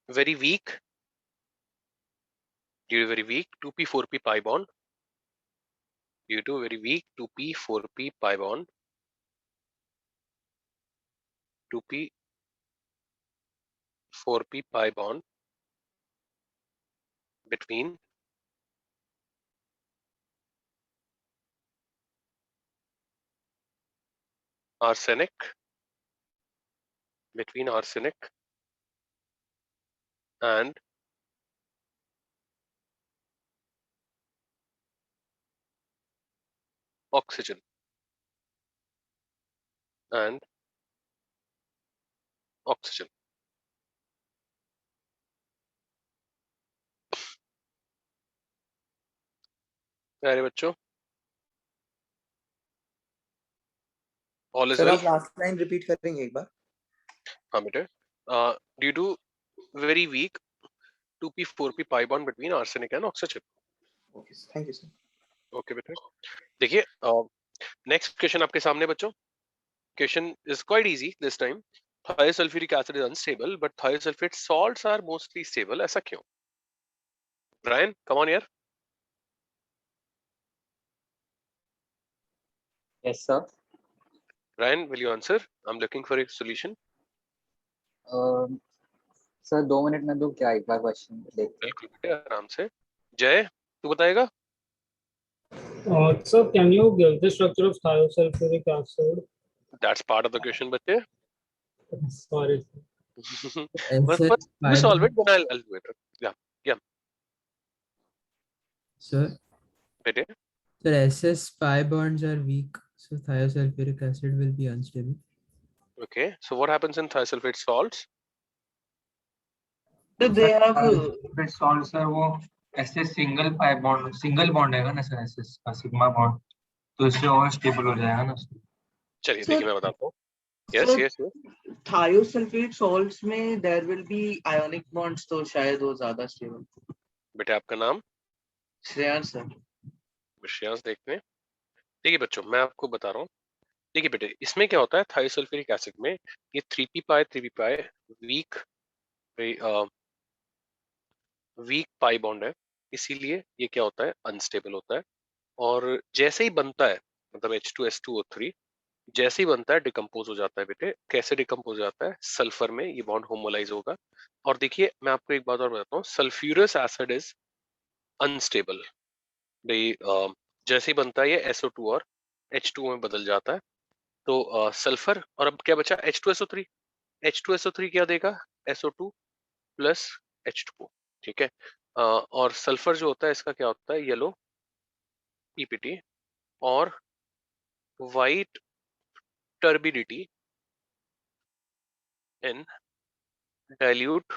very weak 2p 4p pi bond due to very weak 2p 4p pi bond 2p 4p pi bond between arsenic and oxygen and oxygen. प्यारे बच्चों all is sir well. आप last line repeat करेंगे एक बार? हाँ बेटे, due to very weak 2p4p pi bond between arsenic and oxygen. Okay thank you sir. Okay बेटे, देखिए नेक्स्ट क्वेश्चन आपके सामने बच्चों। Question is quite easy this time. Thiosulfuric acid is unstable but thiosulfate salts are mostly stable. ऐसा क्यों? Brian, come on here. Yes, sir. Brian, will you answer? I'm looking for a solution. Sir 2 minute में दो क्या, एक बार question देखते हैं। बिल्कुल बेटे, आराम से। जय, तू बताएगा? So can you give the structure of thiosulfuric acid? That's part of the question, बच्चे। Sorry. But first you solve it, then I'll do it. Yeah. Sir, बेटे, sir, SS pi bonds are weak, so thiosulfuric acid will be unstable. okay. So what happens in thiosulfate salts? So they have फिर solve sir वो ऐसे single bond रहेगा ना sir, ऐसे का sigma bond, तो इससे और स्टेबल हो जाएगा ना सर। चलिए Sir, देखिए मैं बताता हूँ। Yes, yes. Thiosulfate salts में there will be ionic bonds, तो शायद वो ज्यादा stable। बेटे आपका नाम? श्रेयांश सर। श्रेयांश देखते हैं। देखिए बच्चों, मैं आपको बता रहा हूँ। देखिए बेटे, इसमें क्या होता है थायोसल्फ्यूरिक एसिड में, ये 3p pi week pi bond है, इसीलिए ये क्या होता है, अनस्टेबल होता है। और जैसे ही बनता है, मतलब H2S2O3 जैसे ही बनता है डिकम्पोज हो जाता है बेटे। कैसे डिकम्पोज हो जाता है? सल्फर में ये बॉन्ड होमोलाइज होगा। और देखिए मैं आपको एक बात और बताता हूँ, सल्फ्यूरस एसिड इज अनस्टेबल भाई। जैसे ही बनता है ये SO2 और H2O में बदल जाता है, तो सल्फर और अब क्या बचा, H2SO3। H2SO3 क्या देगा, SO2 प्लस H2O। ठीक है, और सल्फर जो होता है इसका क्या होता है, येलो PPT और वाइट टर्बिडिटी इन डाइल्यूट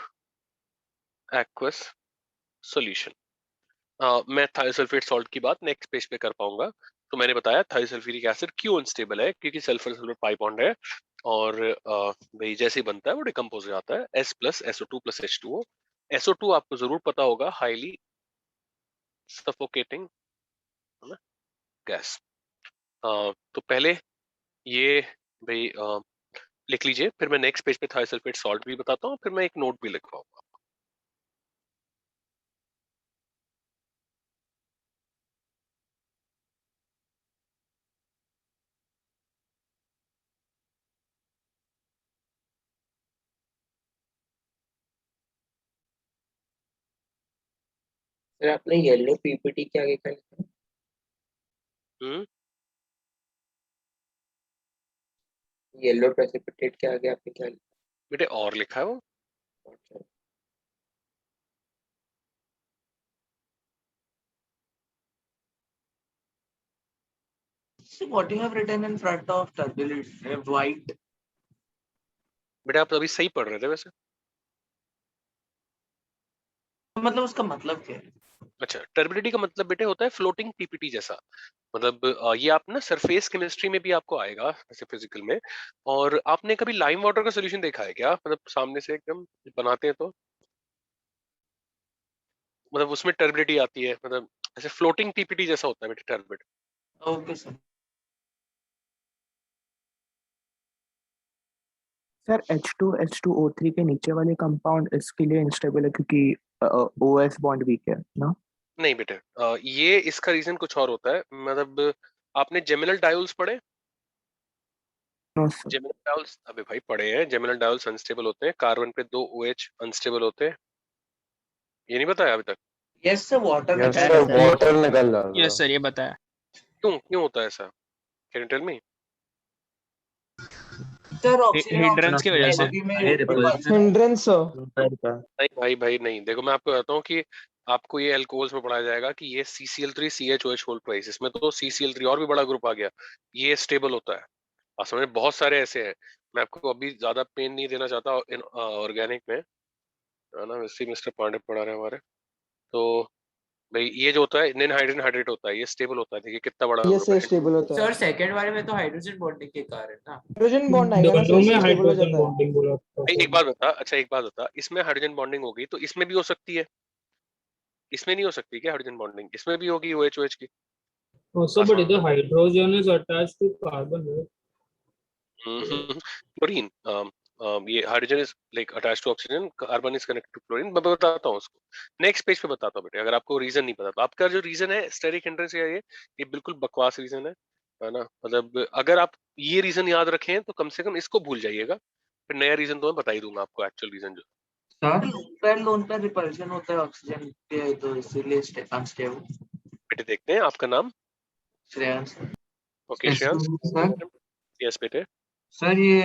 एक्वस सॉल्यूशन। मैं थायोसल्फेट सॉल्ट की बात नेक्स्ट पेज पे कर पाऊंगा। तो मैंने बताया थायोसल्फ्यूरिक एसिड क्यों अनस्टेबल है, क्योंकि सल्फर सल्फर पाई बॉन्ड है और भाई जैसे ही बनता है वो डिकम्पोज हो जाता है S plus SO2 plus H2O। SO2 आपको जरूर पता होगा, हाईली सफोकेटिंग गैस। तो पहले ये भाई लिख लीजिए, फिर मैं नेक्स्ट पेज पे थायोसल्फेट सॉल्ट भी बताता हूँ, फिर मैं एक नोट भी लिखवाऊंगा। सर आपने येलो पीपीटी के आगे क्या लिखा? येलो प्रेसिपिटेट के आगे आपने क्या लिखा? बेटे और लिखा है वो। So what you have written in front of turbulent white? बेटे आप अभी सही पढ़ रहे थे वैसे। मतलब उसका मतलब क्या है? अच्छा, टर्बिडिटी का मतलब बेटे होता है फ्लोटिंग पीपीटी जैसा। मतलब ये आप ना सरफेस केमिस्ट्री में भी आपको आएगा ऐसे फिजिकल में। और आपने कभी लाइम वाटर का सोल्यूशन देखा है क्या, मतलब सामने से एकदम बनाते हैं तो मतलब उसमें टर्बिडिटी आती है, मतलब ऐसे फ्लोटिंग पीपीटी जैसा होता है बेटे turbid. Okay sir. Sir H2H2O3 के नीचे वाले कंपाउंड इसके लिए इंस्टेबल है क्योंकि OS बॉन्ड वीक है ना? नहीं बेटे, ये इसका रीजन कुछ और होता है। मतलब आपने जेमिनल डायोल्स पढ़े? No sir. जेमिनल डायोल्स अबे भाई पढ़े हैं। जेमिनल डायोल्स अनस्टेबल होते हैं, कार्बन पे 2 OH अनस्टेबल होते हैं। ये नहीं बताया अभी तक? Yes sir, water Yes, sir, water निकल जाता है। यस सर, ये बताया। क्यों क्यों होता है ऐसा, can you tell me? Sir oxygen hindrance की वजह से। हिंड्रेंस नहीं भाई नहीं, देखो मैं आपको बताता हूँ कि आपको ये अल्कोहल्स में पढ़ाया जाएगा कि ये CCl3 CHOH होल ट्वाइस, इसमें तो CCl3 और भी बड़ा ग्रुप आ गया, ये स्टेबल होता है। असल में बहुत सारे ऐसे हैं, मैं आपको अभी ज्यादा पेन नहीं देना चाहता इन ऑर्गेनिक में, है ना। वैसे मिस्टर पांडे पढ़ा रहे हैं हमारे, तो भाई ये जो होता है निन हाइड्रोजन हाइड्रेट होता है, ये स्टेबल होता है, देखिए कितना बड़ा ये ग्रुप है। से स्टेबल होता है। सर सेकंड वाले में तो हाइड्रोजन बॉन्डिंग के कारण ना, हाइड्रोजन बॉन्ड आएगा ना, दोनों सर में से स्टेबल हो हाइड्रोजन जाता है। बॉन्डिंग बोला था भाई सर। एक बात बता, अच्छा एक बात बता, इसमें हाइड्रोजन बॉन्डिंग होगी तो इसमें भी हो सकती है, इसमें नहीं हो सकती क्या हाइड्रोजन बॉन्डिंग? इसमें भी होगी OH OH की। Oh, so but the hydrogen is attached to carbon, right? Chlorine, ये hydrogen is like attached to oxygen, carbon is connected to chlorine. मैं बताता हूँ उसको नेक्स्ट पेज पे बताता हूँ बेटे, अगर आपको रीजन नहीं पता तो। आपका जो रीजन है स्टेरिक हिंड्रेंस का, ये बिल्कुल बकवास रीजन है ना। मतलब अगर आप ये रीजन याद रखें तो कम से कम इसको भूल जाइएगा, फिर नया रीजन तो मैं बता ही दूंगा आपको, एक्चुअल रीजन जो। सर लोन पर रिपल्शन होता है ऑक्सीजन के, तो इसीलिए अनस्टेबल। बेटे देखते हैं, आपका नाम? Shreyansh. Okay Shreyansh. Sir yes बेटे। सर ये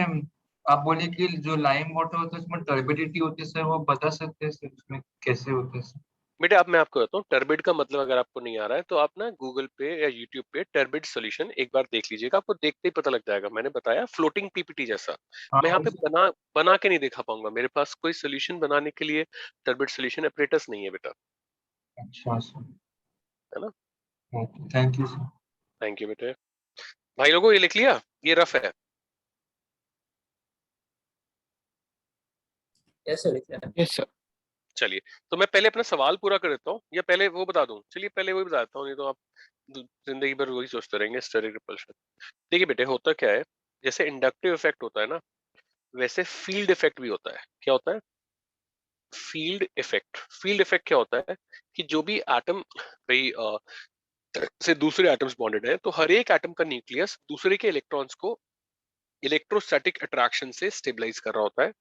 आप बोले कि जो लाइम वाटर होता है उसमें टर्बिडिटी होती है सर, वो बता सकते हैं सर उसमें कैसे होता है सर? बेटे अब मैं आपको बताता हूँ टर्बिड का मतलब, अगर आपको नहीं आ रहा है तो आप ना गूगल पे या यूट्यूब पे टर्बिड सोल्यूशन एक बार देख लीजिएगा, आपको देखते ही पता लग जाएगा। मैंने बताया फ्लोटिंग पीपीटी जैसा। मैं यहाँ पे बना के नहीं दिखा पाऊंगा, मेरे पास कोई सोल्यूशन बनाने के लिए टर्बिड सोल्यूशन अपरेटस नहीं है बेटा, अच्छा सर, है ना। Thank you sir. Thank you बेटे। भाई लोगों ये लिख लिया, ये रफ है। Yes sir. Yes sir. चलिए तो मैं पहले अपना सवाल पूरा कर देता हूँ, या पहले वो बता दूं? चलिए पहले वही बता देता हूँ, नहीं तो आप जिंदगी भर वही सोचते रहेंगे स्टेरिक रिपल्शन। देखिए बेटे होता क्या है, जैसे इंडक्टिव इफेक्ट होता है ना, वैसे फील्ड इफेक्ट भी होता है। क्या होता है? Field effect. फील्ड इफेक्ट क्या होता है कि जो भी एटम भाई से दूसरे एटम्स बॉन्डेड है, तो हर एक एटम का न्यूक्लियस दूसरे के इलेक्ट्रॉन्स को इलेक्ट्रोस्टैटिक अट्रैक्शन से स्टेबलाइज कर रहा होता है।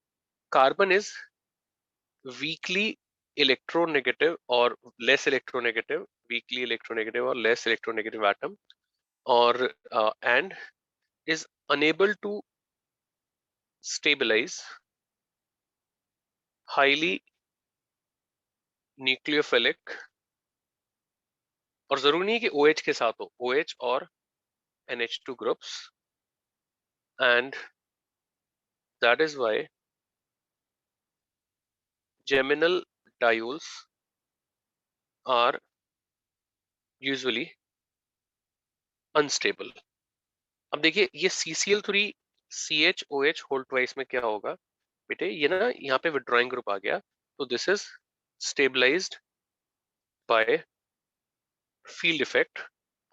कार्बन इज वीकली इलेक्ट्रोनेगेटिव और लेस इलेक्ट्रोनेगेटिव, वीकली इलेक्ट्रोनेगेटिव और लेस इलेक्ट्रोनेगेटिव एटम, और and is unable to stabilize highly nucleophilic, और जरूरी नहीं है कि OH के साथ हो, OH और NH2 groups, and that is why geminal diols are usually unstable। अब देखिए ये CCl3 CHOH होल ट्वाइस में क्या होगा बेटे, ये ना यहाँ पे विड्रॉइंग ग्रुप आ गया, तो this is stabilised by field effect,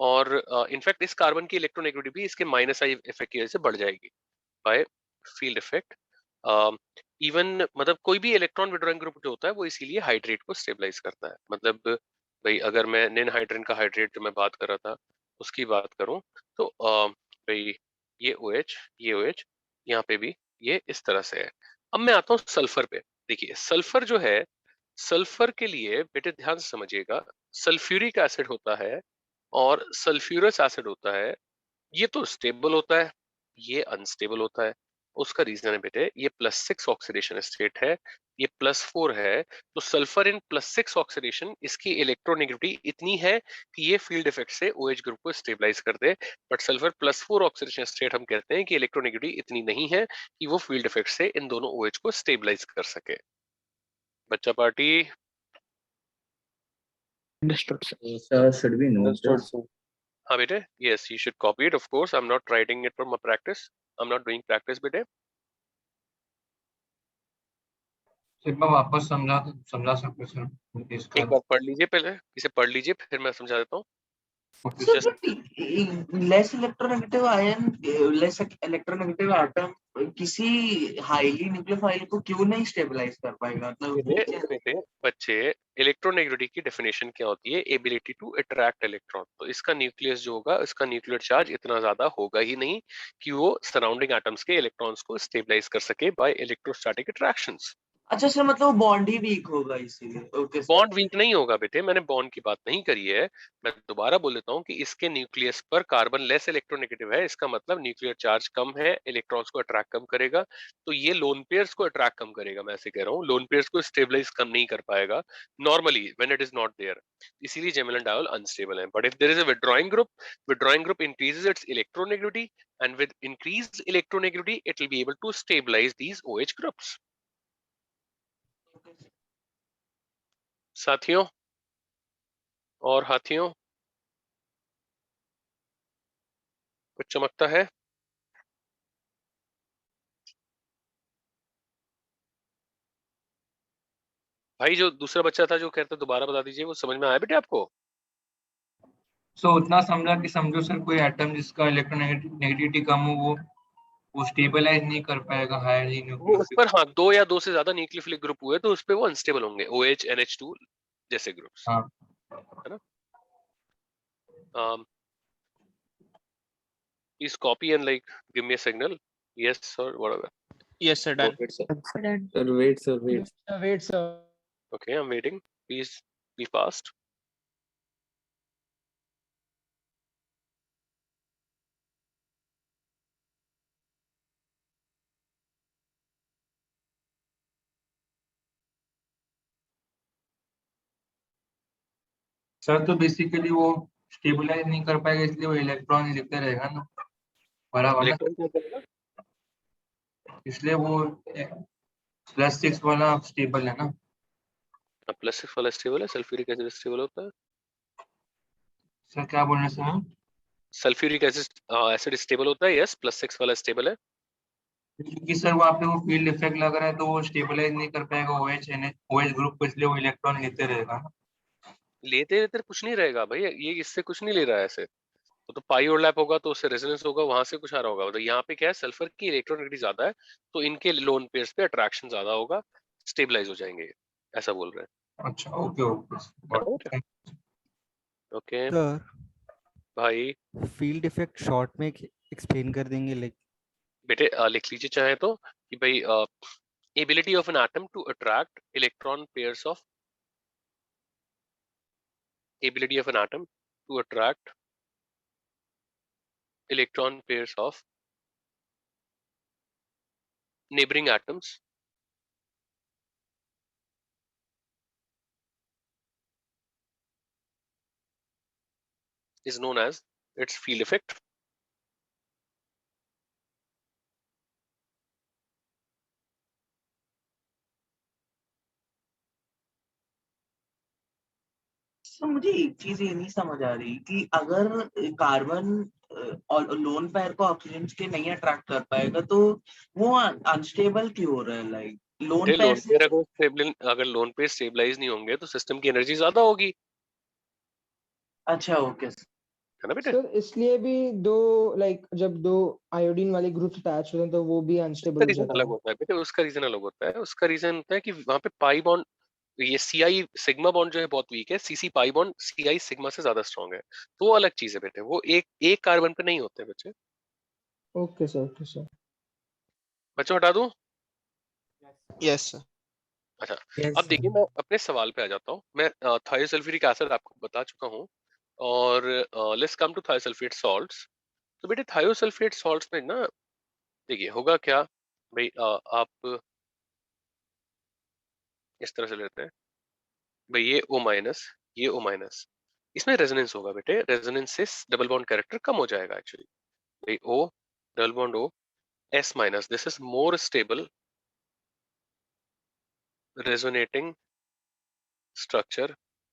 और इनफैक्ट इस कार्बन की इलेक्ट्रोनेगेटिविटी भी इसके माइनस आई इफेक्ट की वजह से बढ़ जाएगी बाय फील्ड इफेक्ट। इवन मतलब कोई भी इलेक्ट्रॉन विड्रॉइंग ग्रुप जो होता है वो इसीलिए हाइड्रेट को स्टेबलाइज करता है। मतलब भाई अगर मैं निन हाइड्रोजन का हाइड्रेट जो मैं बात कर रहा था उसकी बात करूं तो भाई ये OH, ये OH, यहाँ पे भी ये इस तरह से है। अब मैं आता हूँ सल्फर पे। देखिए सल्फर जो है, सल्फर के लिए बेटे ध्यान से समझिएगा, सल्फ्यूरिक एसिड होता है और सल्फ्यूरस एसिड होता है, ये तो स्टेबल होता है, ये अनस्टेबल होता है। उसका रीजन है बेटे, ये +6 ऑक्सीडेशन स्टेट है, ये +4 है, तो सल्फर इन +6 ऑक्सीडेशन, इसकी इलेक्ट्रोनेगेटिविटी इतनी है कि ये फील्ड इफेक्ट से OH ग्रुप को स्टेबलाइज कर दे। बट सल्फर +4 ऑक्सीडेशन स्टेट हम कहते हैं कि इलेक्ट्रोनेगेटिविटी इतनी नहीं है कि वो फील्ड इफेक्ट से इन दोनों OH को स्टेबलाइज कर सके। बच्चा party Understood, sir. Sir, should we note this? हाँ बेटे, yes you should copy it, of course I'm not writing it from a practice, I'm not doing practice बेटे। एक बार वापस समझा सकते सर इसका? एक बार पढ़ लीजिए, पहले इसे पढ़ लीजिए फिर मैं समझा देता हूँ। Less electronegative ion, less electronegative atom किसी हाईली न्यूक्लियोफाइल को क्यों नहीं स्टेबलाइज कर पाएगा? मतलब बेटे बच्चे, इलेक्ट्रोनेगेटिविटी की डेफिनेशन क्या होती है? Ability to attract electron. तो इसका न्यूक्लियस जो होगा, इसका न्यूक्लियर चार्ज इतना ज्यादा होगा ही नहीं कि वो सराउंडिंग एटम्स के इलेक्ट्रॉन्स को स्टेबलाइज कर सके बाय इलेक्ट्रोस्टैटिक अट्रैक्शंस। अच्छा सर, मतलब बॉन्ड ही वीक होगा इसीलिए? Okay sir. बॉन्ड वीक नहीं होगा बेटे, मैंने बॉन्ड की बात नहीं करी है। मैं दोबारा बोल देता हूँ कि इसके न्यूक्लियस पर कार्बन लेस इलेक्ट्रोनेगेटिव है, इसका मतलब न्यूक्लियर चार्ज कम है, इलेक्ट्रॉन्स को अट्रैक्ट कम करेगा, तो ये लोन पेयर्स को अट्रैक्ट कम करेगा। मैं ऐसे कह रहा हूँ, लोन पेयर्स को स्टेबलाइज कम नहीं कर पाएगा normally when it is not there, इसीलिए जेमेलन डायोल अनस्टेबल है। But if there is a withdrawing group increases its electronegativity, and with increased electronegativity it will be able to stabilise these OH groups. साथियों और हाथियों कुछ चमकता है? भाई जो दूसरा बच्चा था जो कहता दोबारा बता दीजिए, वो समझ में आया बेटे आपको? सो उतना समझा कि समझो सर कोई एटम जिसका इलेक्ट्रोनेगेटिविटी कम हो वो स्टेबलाइज नहीं कर पाएगा हायर वो न्यूक्लियोफिल। उस पर हाँ, 2 या 2 से ज्यादा न्यूक्लियोफिलिक ग्रुप हुए तो उस पे वो अनस्टेबल होंगे, OH NH2 जैसे ग्रुप्स, हाँ है ना? Please copy and like give me a signal, yes or whatever. Yes, sir. Done. Noted, sir. Sir, wait, sir, wait. Wait, sir. Okay, I'm waiting. Please be fast. Sir तो basically वो stabilise नहीं कर पाएगा इसलिए वो electron लिखते रहेगा ना बराबर ना, इलेक्ट्रॉन क्या करेगा? इसलिए वो +6 वाला स्टेबल है ना। +6 वाला स्टेबल है, सल्फ्यूरिक एसिड स्टेबल होता है। सर क्या बोल रहे हैं सर? सल्फ्यूरिक एसिड स्टेबल होता है, यस, +6 वाला स्टेबल है। क्योंकि सर वहाँ पे वो फील्ड इफेक्ट लग रहा है तो वो स्टेबलाइज नहीं कर पाएगा OH ग्रुप को, इसलिए वो इलेक्ट्रॉन लेते रहेगा ना। लेते लेते कुछ नहीं रहेगा भाई, ये इससे कुछ नहीं ले रहा है ऐसे। तो पाई ओवरलैप होगा तो उससे रेजोनेंस होगा, वहां से कुछ आ रहा होगा। तो यहाँ पे क्या है, सल्फर की इलेक्ट्रोनेगेटिविटी ज्यादा है तो इनके लोन पेयर्स पे अट्रैक्शन ज्यादा होगा, स्टेबलाइज हो जाएंगे, ऐसा बोल रहे हैं। अच्छा ओके ओके ओके सर भाई, फील्ड इफेक्ट शॉर्ट में एक्सप्लेन कर देंगे लाइक? बेटे लिख लीजिए चाहे तो कि भाई ability of an atom to attract electron pairs of, ability of an atom to attract electron pairs of neighboring atoms is known as its field effect. तो मुझे एक चीज ये नहीं समझ आ रही कि अगर कार्बन और लोन पेयर को ऑक्सीजन के नहीं अट्रैक्ट कर पाएगा तो वो अनस्टेबल क्यों हो रहा है? लाइक लोन पेयर से अगर लोन पेयर स्टेबलाइज नहीं होंगे तो सिस्टम की एनर्जी ज्यादा होगी। अच्छा ओके है ना बेटे? सर इसलिए भी दो लाइक जब दो आयोडीन वाले ग्रुप्स अटैच होते हैं तो वो भी अनस्टेबल हो रीजन जाता अलग है। होता है बेटे, उसका रीजन अलग होता है। उसका रीजन होता है कि वहां पे पाई बॉन्ड, ये CI सिग्मा बॉन्ड जो है बहुत वीक है, CC pi bond CI sigma से ज्यादा स्ट्रांग है, तो वो अलग चीज है बेटे, वो एक कार्बन पे नहीं होते बच्चे। Okay sir. बच्चों हटा दूं? Yes sir. अच्छा, अब देखिए मैं अपने सवाल पे आ जाता हूँ। मैं थायोसल्फ्यूरिक एसिड आपको बता चुका हूँ और let's come to thiosulphate salts. तो बेटे थायोसल्फेट सॉल्ट्स में ना देखिए होगा क्या भाई, आप इस तरह से लेते हैं भाई, ये O-, ये O-, इसमें रेजोनेंस होगा बेटे, रेजोनेंस से डबल बॉन्ड कैरेक्टर कम हो जाएगा एक्चुअली। भाई O double bond O S-, this is more stable resonating structure,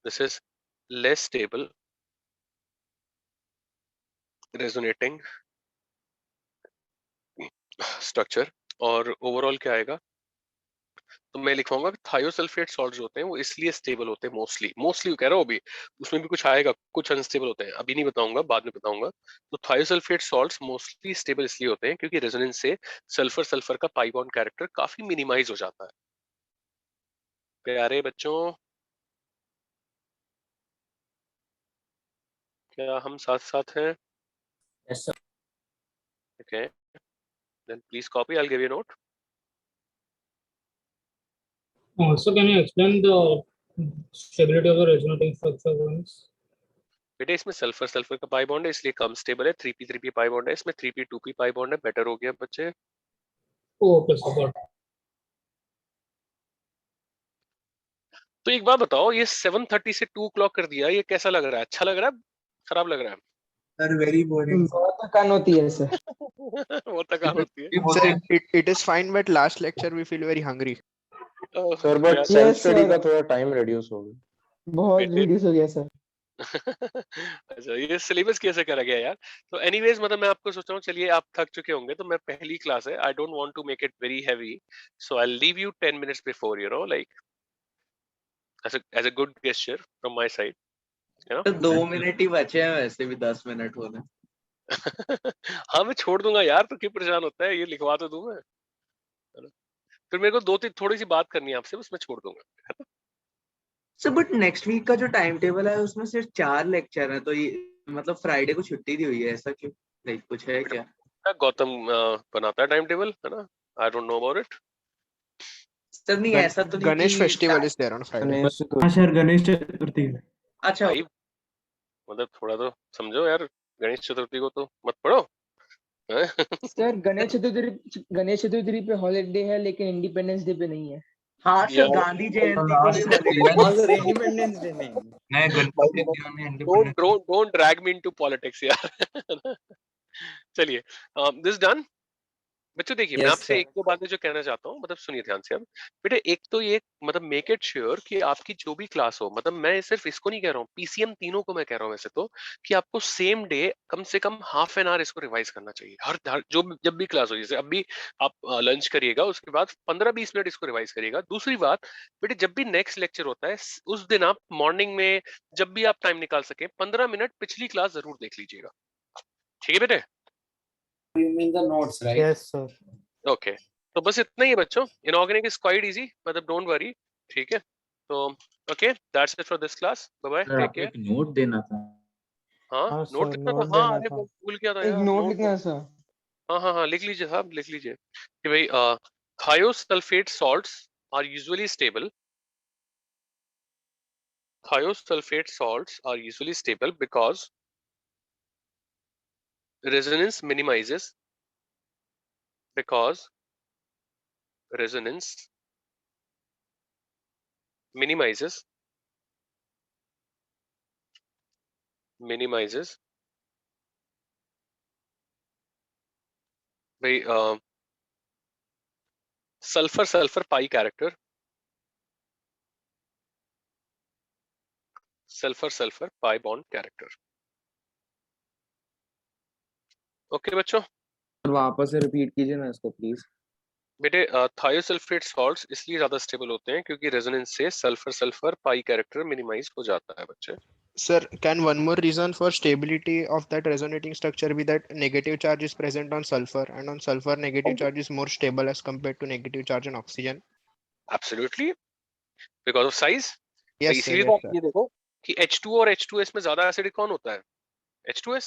this is less stable resonating structure। और ओवरऑल क्या आएगा, तो मैं लिखवाऊंगा कि थायोसल्फेट सॉल्ट जो होते हैं वो इसलिए स्टेबल होते हैं, मोस्टली कह रहा हूँ, अभी उसमें भी कुछ आएगा, कुछ अनस्टेबल होते हैं, अभी नहीं बताऊंगा, बाद में बताऊंगा। तो थायोसल्फेट सॉल्ट्स मोस्टली स्टेबल इसलिए होते हैं क्योंकि रेजोनेंस से सल्फर का पाई बॉन्ड कैरेक्टर काफी मिनिमाइज हो जाता है। प्यारे बच्चों, क्या हम साथ साथ हैं? Yes, sir. Okay, then please copy, I'll give you a note. So can you explain the stability of the resonating structure once? बेटे इसमें सल्फर का पाई बॉन्ड है इसलिए कम स्टेबल है, 3p पाई बॉन्ड है, इसमें 3p2p पाई बॉन्ड है, better हो गया बच्चे। Okay sir. तो एक बात बताओ, ये 7:30 से 2 o'clock कर दिया, ये कैसा लग रहा है? अच्छा लग रहा है, खराब लग रहा है? Sir very boring. बहुत थकान होती है सर। वो थकान होती है Sir, it is fine, but last lecture we feel very hungry. Sir but self study का थोड़ा टाइम रिड्यूस हो गया। बहुत रिड्यूस हो गया सर। अच्छा, ये सिलेबस कैसे करा गया यार? तो एनीवेज मतलब मैं आपको सोच रहा हूँ, चलिए आप थक चुके होंगे, तो मैं पहली क्लास है, I don't want to make it very heavy, so I will leave you 10 minutes before, like as a good gesture from my side, you know. तो 2 मिनट ही बचे हैं, वैसे भी 10 मिनट होने। हाँ, मैं छोड़ दूंगा यार, तो क्यों परेशान होता है, ये लिखवा तो दूं मैं, है ना? फिर मेरे को दो तीन थोड़ी सी बात करनी है आपसे, बस मैं छोड़ दूंगा, है ना? सर बट नेक्स्ट वीक का जो टाइम टेबल है उसमें सिर्फ 4 लेक्चर है, तो ये मतलब फ्राइडे को छुट्टी दी हुई है, ऐसा क्यों? लाइक कुछ है क्या? गौतम बनाता है टाइम टेबल, है ना? आई don't know about it. Sir नहीं, ऐसा तो नहीं Ganesh कि festival is there on Friday. Ganesh हाँ चतुर्थी। सर, गणेश चतुर्थी। अच्छा भाई मतलब थोड़ा तो समझो यार, गणेश चतुर्थी को तो मत पढ़ो, हैं? सर गणेश चतुर्थी पे हॉलीडे है लेकिन इंडिपेंडेंस डे पे नहीं है। हाँ सर, यार गांधी जयंती को भी लास्ट हॉलीडे। हाँ सर, इंडिपेंडेंस डे नहीं। मैं गणपति दिया में don't independence. Don't don't drag me into politics यार। चलिए, दिस डन। बच्चों देखिए, मैं यस आपसे सर। एक दो बातें जो कहना चाहता हूँ, मतलब सुनिए ध्यान से अब। बेटे एक तो ये मतलब मेक इट श्योर कि आपकी जो भी क्लास हो, मतलब मैं सिर्फ इसको नहीं कह रहा हूँ, पीसीएम तीनों को मैं कह रहा हूँ वैसे तो, कि आपको सेम डे कम से कम हाफ एन आवर इसको रिवाइज करना चाहिए, हर जब भी क्लास हो। जैसे अभी आप लंच करिएगा, उसके बाद 15-20 मिनट इसको रिवाइज करिएगा। दूसरी बात बेटे, जब भी नेक्स्ट लेक्चर होता है उस दिन आप मॉर्निंग में जब भी आप टाइम निकाल सके 15 मिनट पिछली क्लास जरूर देख लीजिएगा, ठीक है बेटे? You mean the notes, right? Yes, sir. Okay, तो बस इतना ही है बच्चों, इनऑर्गेनिक इज क्वाइट इजी, मतलब डोंट वरी, ठीक है? तो okay, that's it for this class, bye bye, sir take आपको केयर। एक नोट देना था। हाँ, हाँ नोट सर, लिखना था, नोट हाँ, देना अरे था। मैं भूल गया था एक यार, नोट नोट। लिखना है सर। हाँ हाँ हाँ, लिख लीजिए साहब, लिख लीजिए कि भाई thiosulphate salts are usually stable, thiosulfate salts are usually stable because resonance minimizes, because resonance minimizes भाई sulphur pi character, sulphur pi bond character. Okay बच्चों, वापस से रिपीट कीजिए ना इसको प्लीज। बेटे थायोसल्फेट सॉल्ट्स इसलिए ज्यादा स्टेबल होते हैं क्योंकि रेजोनेंस से सल्फर पाई कैरेक्टर मिनिमाइज हो जाता है बच्चे। Sir, can one more reason for stability of that resonating structure be that negative charge is present on sulfur, and on sulfur negative charge is more stable as compared to negative charge on oxygen? Absolutely, because of size. तो Yes sir, इसीलिए तो yes आप sir. ये देखो कि H2 और H2S में ज्यादा एसिडिक कौन होता है? H2S,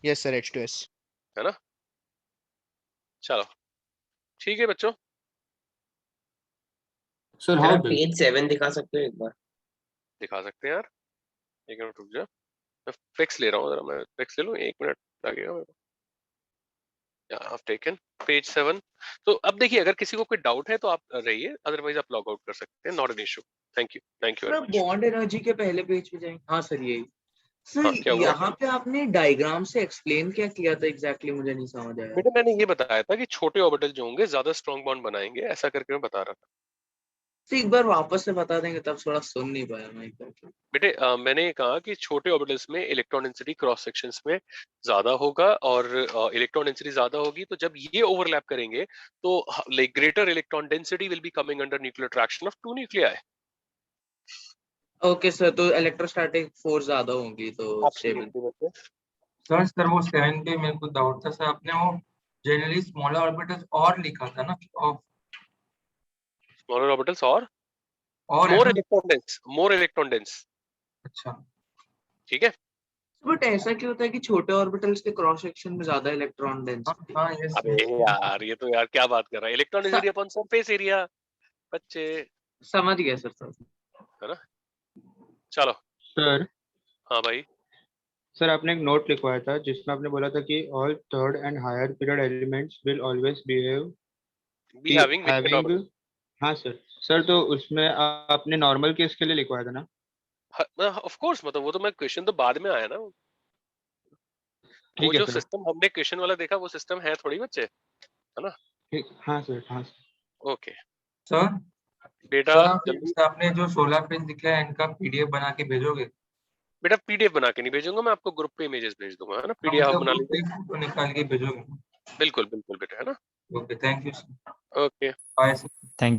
Yes sir, H2S. है ना? चलो ठीक है बच्चों। सर सर हाउ आप पेज 7 दिखा सकते हो एक बार? दिखा सकते हैं यार, एक मिनट रुक जा, मैं फिक्स ले रहा हूँ, जरा मैं फिक्स ले लूँ, 1 मिनट लगेगा मेरे को। I've taken page 7। तो अब देखिए, अगर किसी को कोई डाउट है तो आप रहिए, अदरवाइज आप लॉग आउट कर सकते हैं, not an issue. Thank you sir very much. Bond energy के पहले पेज पे जाएंगे। हाँ सर, यही। सर हाँ, क्या हुआ? यहाँ पे आपने डायग्राम से एक्सप्लेन क्या किया था एग्जैक्टली, मुझे नहीं समझ आया। बेटे मैंने ये बताया था कि छोटे ऑर्बिटल जो होंगे ज्यादा स्ट्रॉन्ग बॉन्ड बनाएंगे, ऐसा करके मैं बता रहा था। तो एक बार वापस से बता देंगे, तब थोड़ा सुन नहीं पाया मैं exactly। बेटे मैंने ये कहा कि छोटे ऑर्बिटल्स में इलेक्ट्रॉन डेंसिटी क्रॉस सेक्शंस में ज्यादा होगा, और इलेक्ट्रॉन डेंसिटी ज्यादा होगी तो जब ये ओवरलैप करेंगे तो like greater electron density will be coming under nuclear attraction of two nuclei. Okay sir, तो इलेक्ट्रोस्टैटिक फोर्स ज्यादा होंगी तो स्टेबल। एब्सोल्युटली बच्चे। सर वो 7 पे मेरे को डाउट था सर, आपने वो जनरली स्मॉलर ऑर्बिटल्स और लिखा था ना, स्मॉलर ऑर्बिटल्स और है मोर ना? Electron dense. अच्छा, ठीक है। बट ऐसा क्यों होता है कि छोटे ऑर्बिटल्स के क्रॉस सेक्शन में ज्यादा इलेक्ट्रॉन डेंसिटी? हाँ यस अबे यार, ये तो यार क्या बात कर रहा है, electron density upon surface area बच्चे, समझ गया सर। है ना? चलो। सर हाँ भाई, सर आपने एक नोट लिखवाया था जिसमें आपने बोला था कि all third and higher period elements will always behave be having liquid having। Orbital. हाँ सर। सर तो उसमें आपने नॉर्मल केस के लिए लिखवाया था ना? ऑफ कोर्स, मतलब वो तो मैं क्वेश्चन तो बाद में आया ना, वो ठीक है जो सर। सिस्टम हमने क्वेश्चन वाला देखा वो सिस्टम है थोड़ी बच्चे, है ना? ठीक, हाँ सर, हाँ सर। ओके सर बेटा, सर आप जल्दी। आपने जो 16 पेज लिखा है इनका PDF बना के भेजोगे? बेटा पीडीएफ बना के नहीं भेजूंगा मैं आपको, ग्रुप पे इमेजेस भेज दूंगा, है ना, पीडीएफ आप बना लीजिए। फोटो निकाल के भेजोगे? बिल्कुल बिल्कुल बेटा, है ना। Okay, thank you sir. Okay bye sir. Thank you.